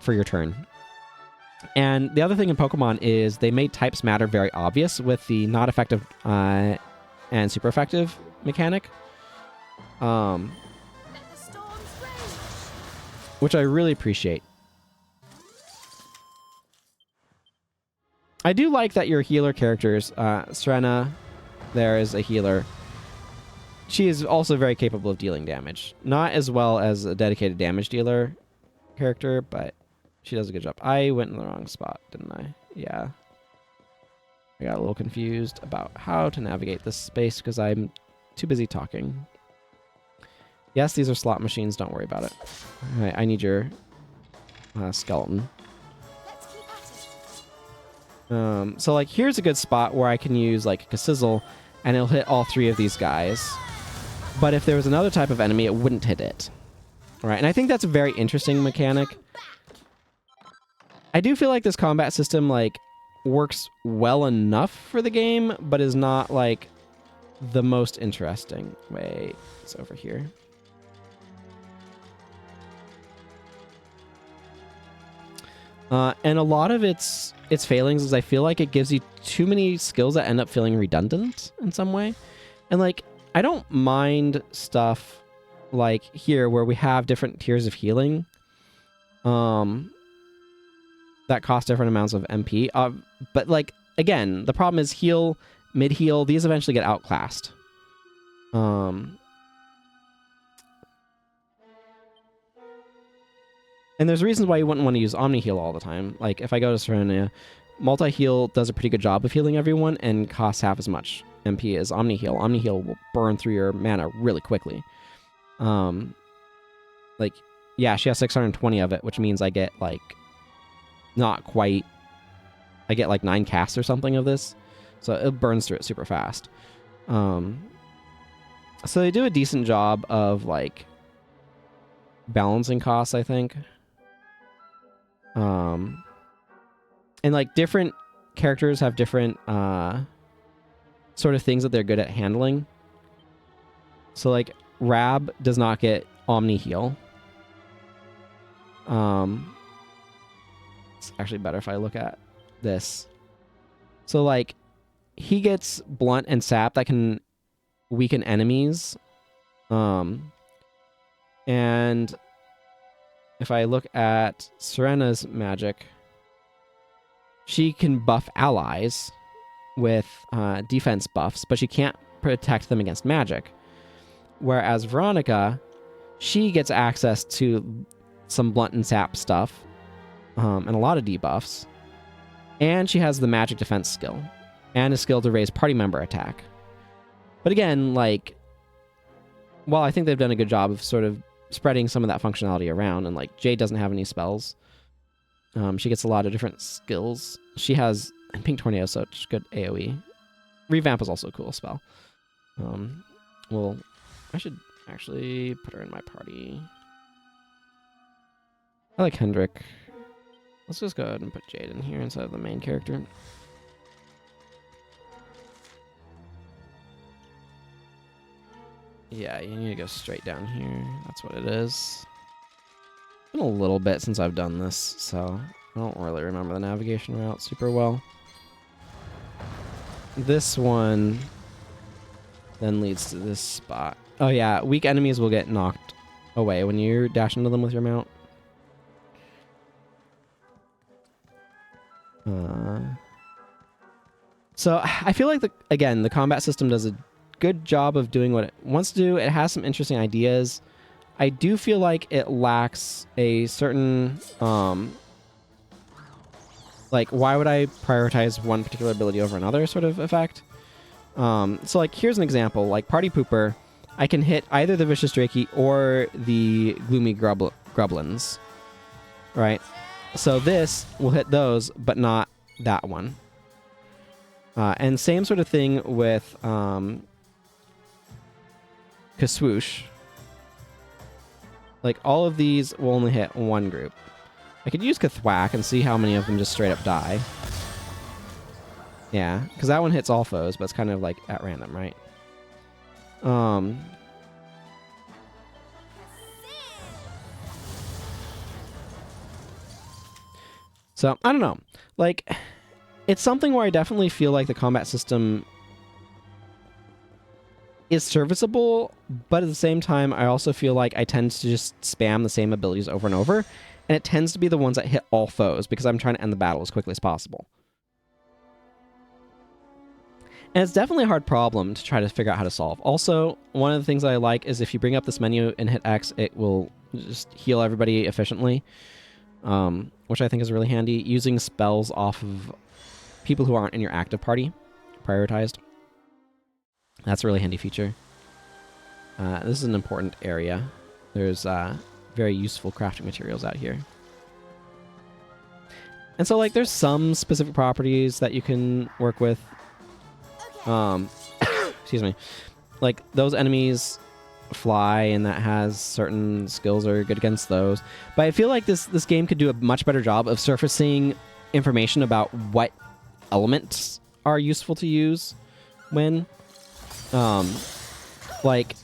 Speaker 1: for your turn. And the other thing in Pokemon is they made types matter very obvious with the not effective and super effective mechanic. Which I really appreciate. I do like that your healer characters, Serena, there is a healer. She is also very capable of dealing damage. Not as well as a dedicated damage dealer character, but she does a good job. I went in the wrong spot, didn't I? Yeah. I got a little confused about how to navigate this space because I'm too busy talking. Yes, these are slot machines. Don't worry about it. All right, I need your skeleton. So, like, here's a good spot where I can use, like, Kassizzle, and it'll hit all 3 of these guys. But if there was another type of enemy, it wouldn't hit it. All right, and I think that's a very interesting mechanic. I do feel like this combat system, like, works well enough for the game, but is not, like, the most interesting. Wait, it's over here. And a lot of its failings is I feel like it gives you too many skills that end up feeling redundant in some way. And, like, I don't mind stuff like here where we have different tiers of healing that cost different amounts of MP. But, like, again, the problem is heal, mid-heal, these eventually get outclassed. And there's reasons why you wouldn't want to use Omni Heal all the time. Like, if I go to Serena, Multi-Heal does a pretty good job of healing everyone and costs half as much MP as Omni Heal. Omni Heal will burn through your mana really quickly. Like, yeah, she has 620 of it, which means I get, like, not quite... I get, like, 9 casts or something of this. So it burns through it super fast. So they do a decent job of, like, balancing costs, I think. And, like, different characters have different sort of things that they're good at handling. So, like, Rab does not get Omni Heal. It's actually better if I look at this. So, like, he gets Blunt and Sap that can weaken enemies. And if I look at Serena's magic, she can buff allies with defense buffs, but she can't protect them against magic. Whereas Veronica, she gets access to some Blunt and Sap stuff, and a lot of debuffs. And she has the magic defense skill, and a skill to raise party member attack. But again, like, while I think they've done a good job of sort of spreading some of that functionality around, and, like, Jade doesn't have any spells. She gets a lot of different skills. She has Pink Tornado, such good AoE. Revamp is also a cool spell. Well, I should actually put her in my party. I like Hendrik. Let's just go ahead and put Jade in here instead of the main character. Yeah, you need to go straight down here. That's what it is. It's been a little bit since I've done this, so I don't really remember the navigation route super well. This one then leads to this spot. Oh yeah, weak enemies will get knocked away when you dash into them with your mount. So I feel like, the combat system does a good job of doing what it wants to do. It has some interesting ideas. I do feel like it lacks a certain, like, why would I prioritize one particular ability over another sort of effect? So, like, here's an example. Like, Party Pooper, I can hit either the Vicious Drakey or the Gloomy Grublins, right? So this will hit those, but not that one. And same sort of thing with Kaswoosh. Like, all of these will only hit one group. I could use Kathwack and see how many of them just straight up die. Yeah, because that one hits all foes, but it's kind of like at random, right? So, I don't know. Like, it's something where I definitely feel like the combat system is serviceable, but at the same time, I also feel like I tend to just spam the same abilities over and over, and it tends to be the ones that hit all foes because I'm trying to end the battle as quickly as possible. And it's definitely a hard problem to try to figure out how to solve. Also, one of the things that I like is if you bring up this menu and hit X, it will just heal everybody efficiently, which I think is really handy. Using spells off of people who aren't in your active party, prioritized. That's a really handy feature. This is an important area. There's very useful crafting materials out here. And so, like, there's some specific properties that you can work with. Excuse me. Like, those enemies fly, and that has certain skills that are good against those. But I feel like this game could do a much better job of surfacing information about what elements are useful to use when. Like,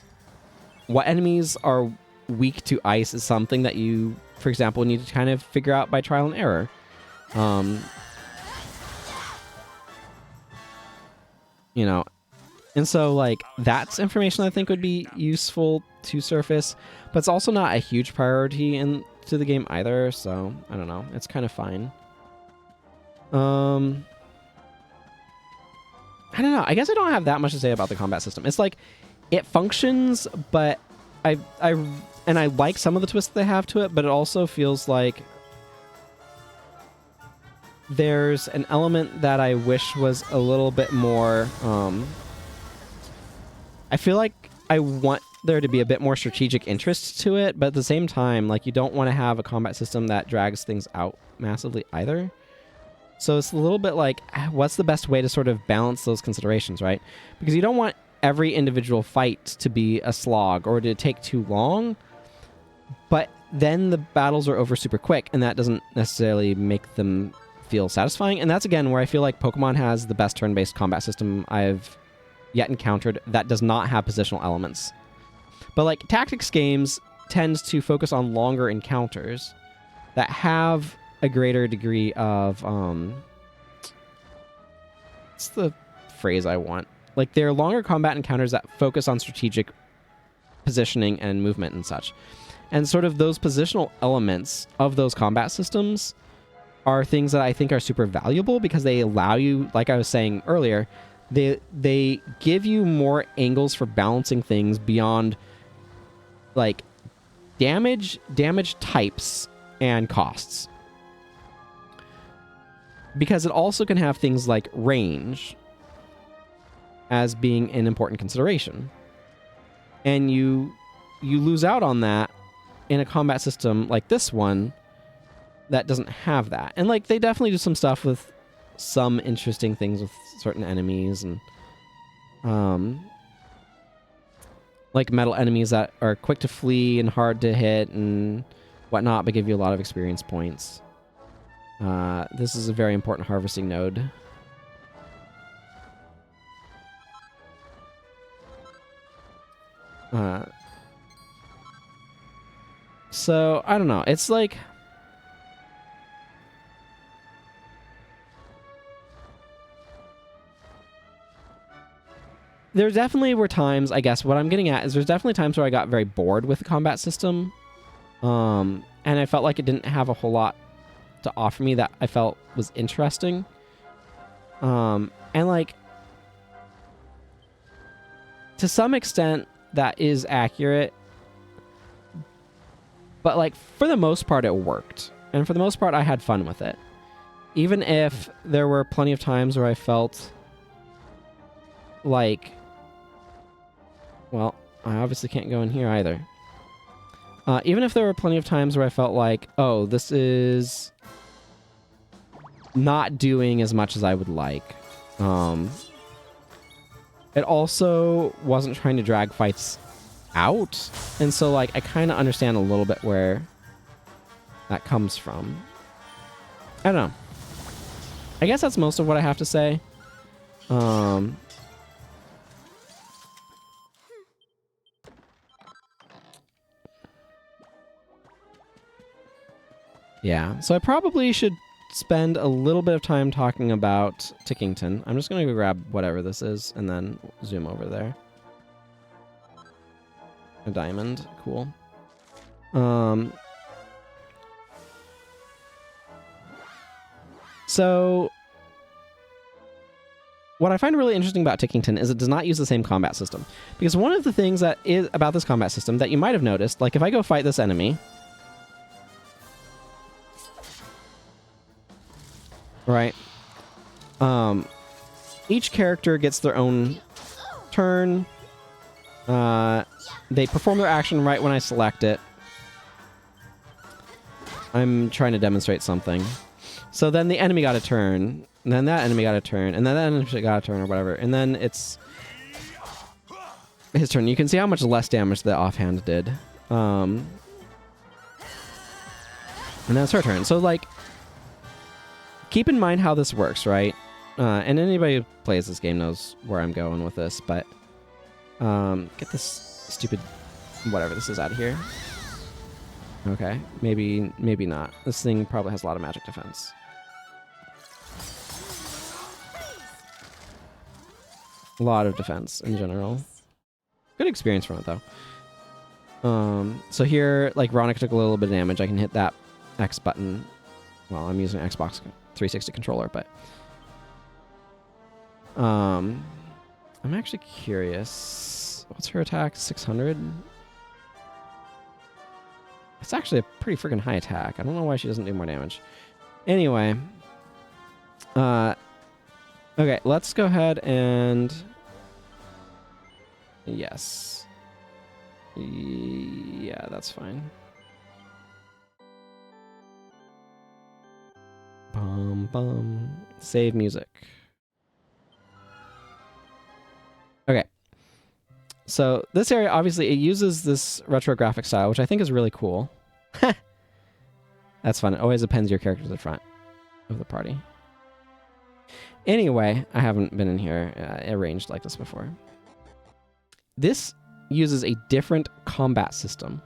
Speaker 1: what enemies are weak to ice is something that you, for example, need to kind of figure out by trial and error. You know, and so, like, that's information I think would be useful to surface, but it's also not a huge priority into the game either, so I don't know. It's kind of fine. I don't know. I guess I don't have that much to say about the combat system. It's like, it functions, but I like some of the twists they have to it, but it also feels like there's an element that I wish was a little bit more, I feel like I want there to be a bit more strategic interest to it, but at the same time, like, you don't want to have a combat system that drags things out massively either. So it's a little bit like, what's the best way to sort of balance those considerations, right? Because you don't want every individual fight to be a slog or to take too long, but then the battles are over super quick, and that doesn't necessarily make them feel satisfying. And that's, again, where I feel like Pokemon has the best turn-based combat system I've yet encountered that does not have positional elements. But, like, tactics games tends to focus on longer encounters that have a greater degree of, what's the phrase I want? Like, they're longer combat encounters that focus on strategic positioning and movement and such. And sort of those positional elements of those combat systems are things that I think are super valuable because they allow you, like I was saying earlier, they give you more angles for balancing things beyond, like, damage types and costs. Because it also can have things like range as being an important consideration. And you lose out on that in a combat system like this one that doesn't have that. And, like, they definitely do some stuff with some interesting things with certain enemies, and like metal enemies that are quick to flee and hard to hit and whatnot, but give you a lot of experience points. This is a very important harvesting node. So, I don't know. It's like... There definitely were times, I guess, what I'm getting at is there's definitely times where I got very bored with the combat system. And I felt like it didn't have a whole lot to offer me that I felt was interesting. And like, to some extent, that is accurate. But like, for the most part, it worked. And for the most part, I had fun with it. Even if there were plenty of times where I felt like... Well, I obviously can't go in here either. Even if there were plenty of times where I felt like, oh, this is not doing as much as I would like. It also wasn't trying to drag fights out. And so, like, I kind of understand a little bit where that comes from. I don't know. I guess that's most of what I have to say. Yeah, so I probably should spend a little bit of time talking about Tickington. I'm just going to go grab whatever this is and then zoom over there. A diamond. Cool. So what I find really interesting about Tickington is it does not use the same combat system. Because one of the things that is about this combat system that you might have noticed, like if I go fight this enemy... Right. Each character gets their own turn. They perform their action right when I select it. I'm trying to demonstrate something. So then the enemy got a turn, and then that enemy got a turn, and then that enemy got a turn or whatever, and then it's his turn. You can see how much less damage the offhand did. And then it's her turn. So like, keep in mind how this works, right? And anybody who plays this game knows where I'm going with this, but get this stupid whatever this is out of here. Okay, maybe not. This thing probably has a lot of magic defense. A lot of defense in general. Good experience from it though. So here, like Ronak took a little bit of damage. I can hit that X button. Well, I'm using an Xbox 360 controller, but I'm actually curious. What's her attack? 600? It's actually a pretty freaking high attack. I don't know why she doesn't do more damage. Anyway. Okay, let's go ahead and... Yes. Yeah, that's fine. Bum. Save music. Okay. So this area, obviously, it uses this retro graphic style, which I think is really cool. That's fun. It always appends your character to the front of the party. Anyway, I haven't been in here arranged like this before. This uses a different combat system.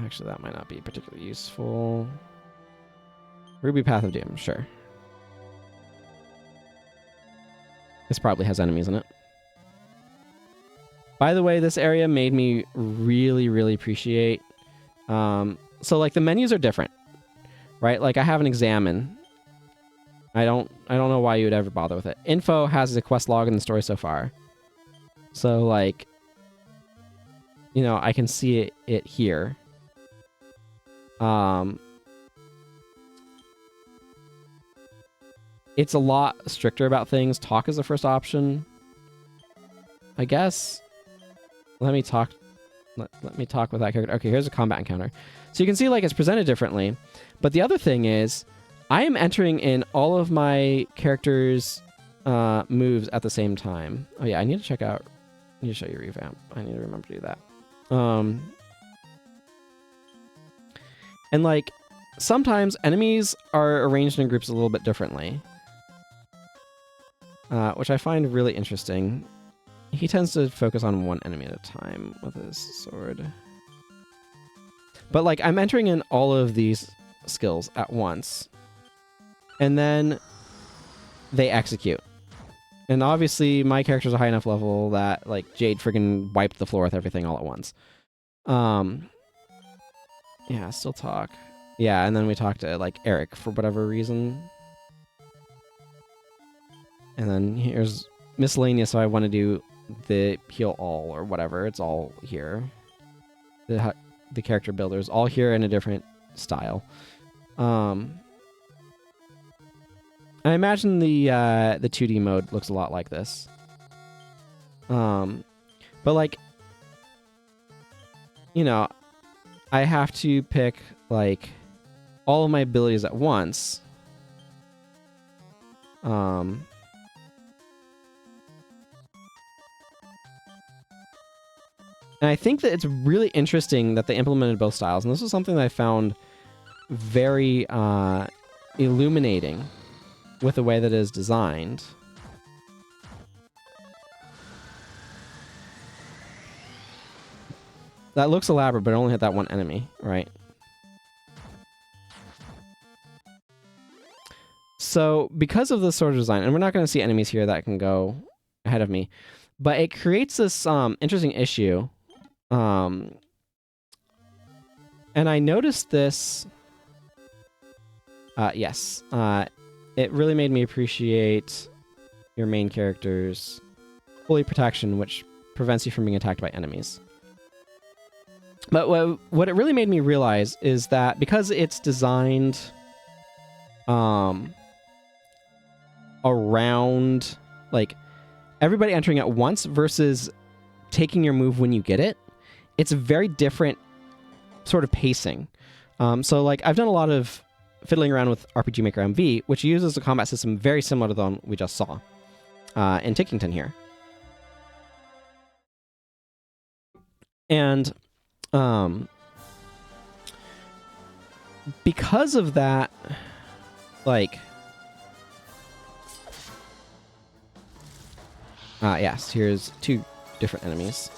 Speaker 1: Actually, that might not be particularly useful. Ruby Path of Doom, sure. This probably has enemies in it. By the way, this area made me really, really appreciate... so, like, the menus are different, right? Like, I have an examine. I don't know why you would ever bother with it. Info has a quest log in the story so far. So, like, you know, I can see it here. It's a lot stricter about things. Talk is the first option, I guess. Let me talk. Let me talk with that character. Okay, here's a combat encounter. So you can see, like, it's presented differently. But the other thing is, I am entering in all of my characters' moves at the same time. Oh yeah, I need to check out. I need to show you revamp. I need to remember to do that. And like sometimes enemies are arranged in groups a little bit differently, which I find really interesting. He tends to focus on one enemy at a time with his sword. But like I'm entering in all of these skills at once, and then they execute. And obviously my character's a high enough level that like Jade friggin' wiped the floor with everything all at once. Yeah, still talk. Yeah, and then we talk to like Eric for whatever reason. And then here's miscellaneous, so I want to do the heal all or whatever. It's all here. The character builders all here in a different style. I imagine the 2D mode looks a lot like this. But like, you know, I have to pick like all of my abilities at once. And I think that it's really interesting that they implemented both styles. And this is something that I found very illuminating with the way that it is designed. That looks elaborate, but it only hit that one enemy, right? So because of this sort of design, and we're not going to see enemies here that can go ahead of me, but it creates this interesting issue. And I noticed this. Yes. It really made me appreciate your main character's holy protection, which prevents you from being attacked by enemies. But what it really made me realize is that because it's designed around like everybody entering at once versus taking your move when you get it, it's a very different sort of pacing. So like I've done a lot of fiddling around with RPG Maker MV, which uses a combat system very similar to the one we just saw in Tickington here. And because of that, like, yes, here's two different enemies.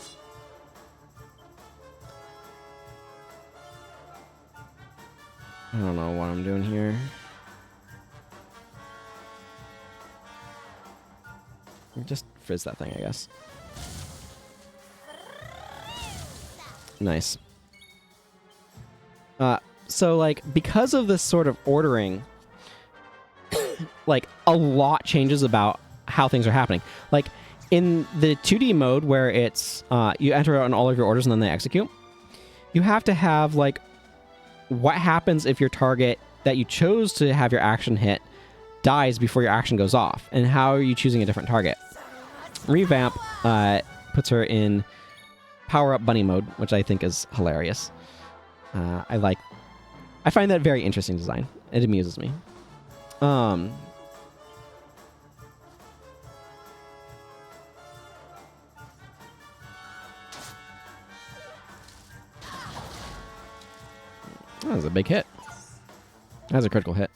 Speaker 1: I don't know what I'm doing here. Just frizz that thing, I guess. Nice. So, like, because of this sort of ordering, like, a lot changes about how things are happening. Like, in the 2D mode, where it's, you enter on all of your orders and then they execute, you have to have, like, what happens if your target that you chose to have your action hit dies before your action goes off, and how are you choosing a different target? Revamp puts her in power-up bunny mode, which I think is hilarious. I find that very interesting design. It amuses me. That was a big hit. That was a critical hit.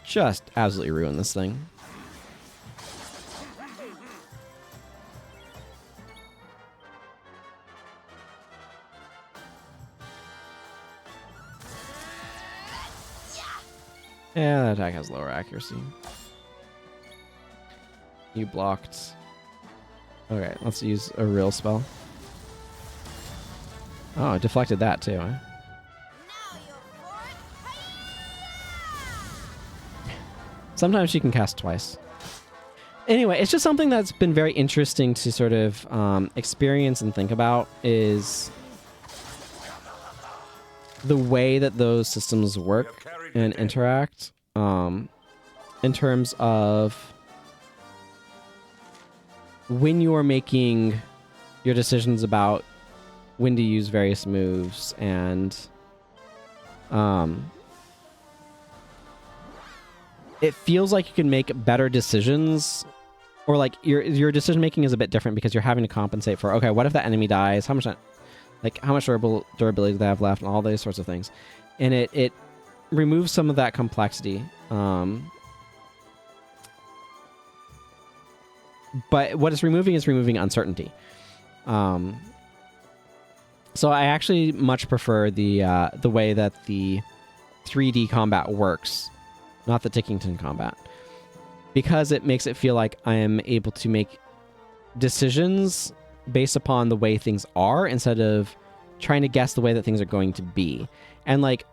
Speaker 1: Just absolutely ruined this thing. Yeah, that attack has lower accuracy. You blocked. Okay, let's use a real spell. Oh, it deflected that too, huh? Sometimes she can cast twice. Anyway, it's just something that's been very interesting to sort of experience and think about, is the way that those systems work and interact in terms of when you are making your decisions about when to use various moves, and it feels like you can make better decisions, or like your decision making is a bit different because you're having to compensate for, okay, what if that enemy dies? How much like how much durability do they have left, and all those sorts of things. And it removes some of that complexity. But what it's removing is removing uncertainty. So I actually much prefer the way that the 3D combat works, not the Tickington combat, because it makes it feel like I am able to make decisions based upon the way things are instead of trying to guess the way that things are going to be. And like,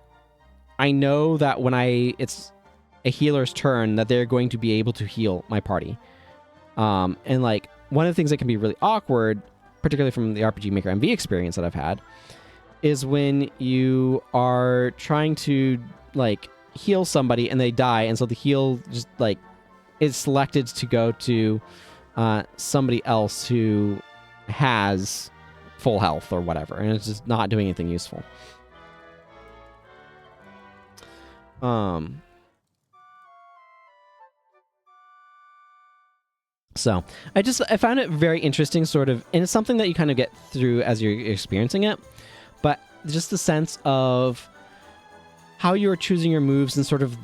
Speaker 1: I know that when it's a healer's turn, that they're going to be able to heal my party. And like, one of the things that can be really awkward, particularly from the RPG Maker MV experience that I've had, is when you are trying to like heal somebody and they die, and so the heal just like is selected to go to somebody else who has full health or whatever, and it's just not doing anything useful. So I found it very interesting, sort of, and it's something that you kind of get through as you're experiencing it, but just the sense of how you're choosing your moves and sort of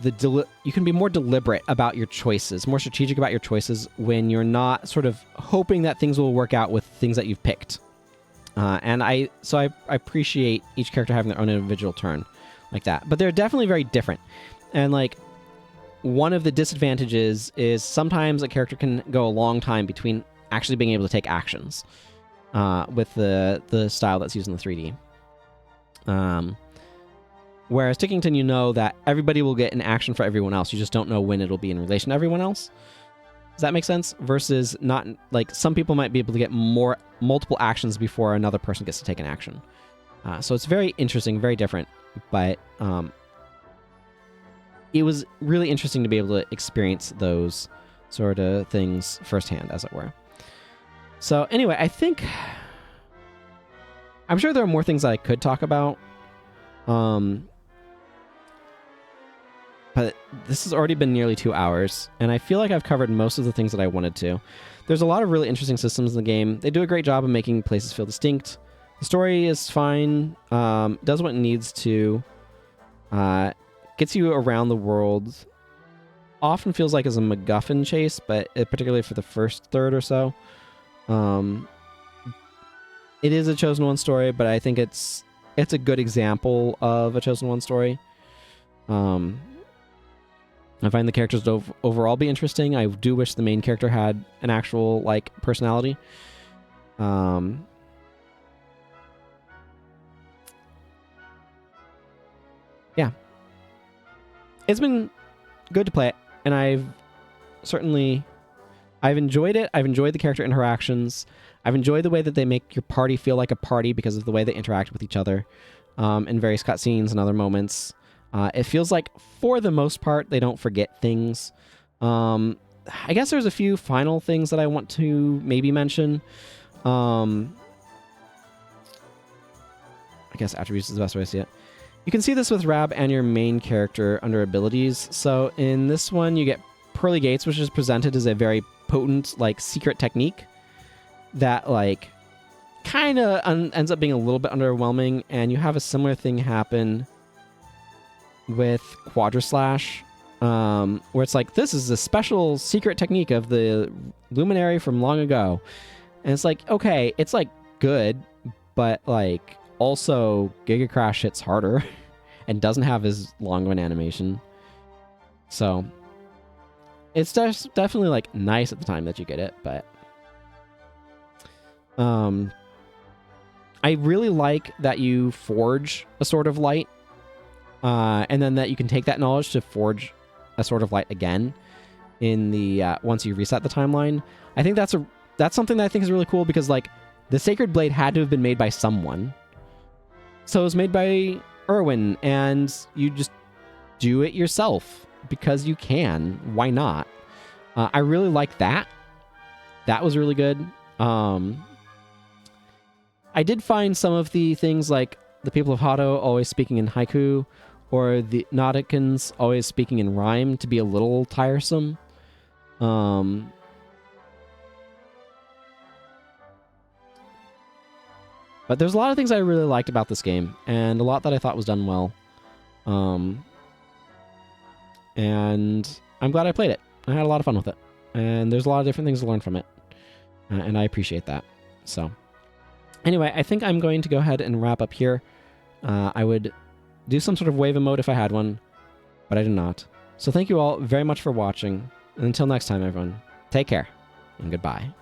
Speaker 1: you can be more deliberate about your choices, more strategic about your choices when you're not sort of hoping that things will work out with things that you've picked. And I appreciate each character having their own individual turn like that, but they're definitely very different. And like, one of the disadvantages is sometimes a character can go a long time between actually being able to take actions with the style that's used in the 3D. Whereas Tickington, you know that everybody will get an action for everyone else. You just don't know when it'll be in relation to everyone else. Does that make sense? Versus not, like, some people might be able to get multiple actions before another person gets to take an action. So it's very interesting, very different, but it was really interesting to be able to experience those sort of things firsthand, as it were. So anyway, I'm sure there are more things that I could talk about. But this has already been nearly 2 hours, and I feel like I've covered most of the things that I wanted to. There's a lot of really interesting systems in the game. They do a great job of making places feel distinct. The story is fine, does what it needs to, gets you around the world. Often feels like it's a MacGuffin chase, but particularly for the first third or so. It is a Chosen One story, but I think it's a good example of a Chosen One story. I find the characters overall be interesting. I do wish the main character had an actual, like, personality. Yeah. It's been good to play it, and I've enjoyed it. I've enjoyed the character interactions. I've enjoyed the way that they make your party feel like a party because of the way they interact with each other in various cutscenes and other moments. It feels like, for the most part, they don't forget things. I guess there's a few final things that I want to maybe mention. I guess attributes is the best way to see it. You can see this with Rab and your main character under abilities. So in this one, you get Pearly Gates, which is presented as a very potent, like, secret technique that, like, kind of ends up being a little bit underwhelming. And you have a similar thing happen with Quadraslash, where it's like, this is a special secret technique of the Luminary from long ago. And it's like, okay, it's, like, good, but, like, also Giga Crash hits harder and doesn't have as long of an animation. So it's definitely, like, nice at the time that you get it, but I really like that you forge a Sword of Light, and then that you can take that knowledge to forge a Sword of Light again in the once you reset the timeline. I think that's something that I think is really cool, because, like, the Sacred Blade had to have been made by someone. So it was made by Irwin, and you just do it yourself because you can. Why not? I really like that. That was really good. I did find some of the things, like the people of Hado always speaking in haiku, or the Nauticans always speaking in rhyme, to be a little tiresome. I But there's a lot of things I really liked about this game, and a lot that I thought was done well. And I'm glad I played it. I had a lot of fun with it. And there's a lot of different things to learn from it. And I appreciate that. So, anyway, I think I'm going to go ahead and wrap up here. I would do some sort of wave emote if I had one, but I did not. So thank you all very much for watching. And until next time, everyone, take care and goodbye.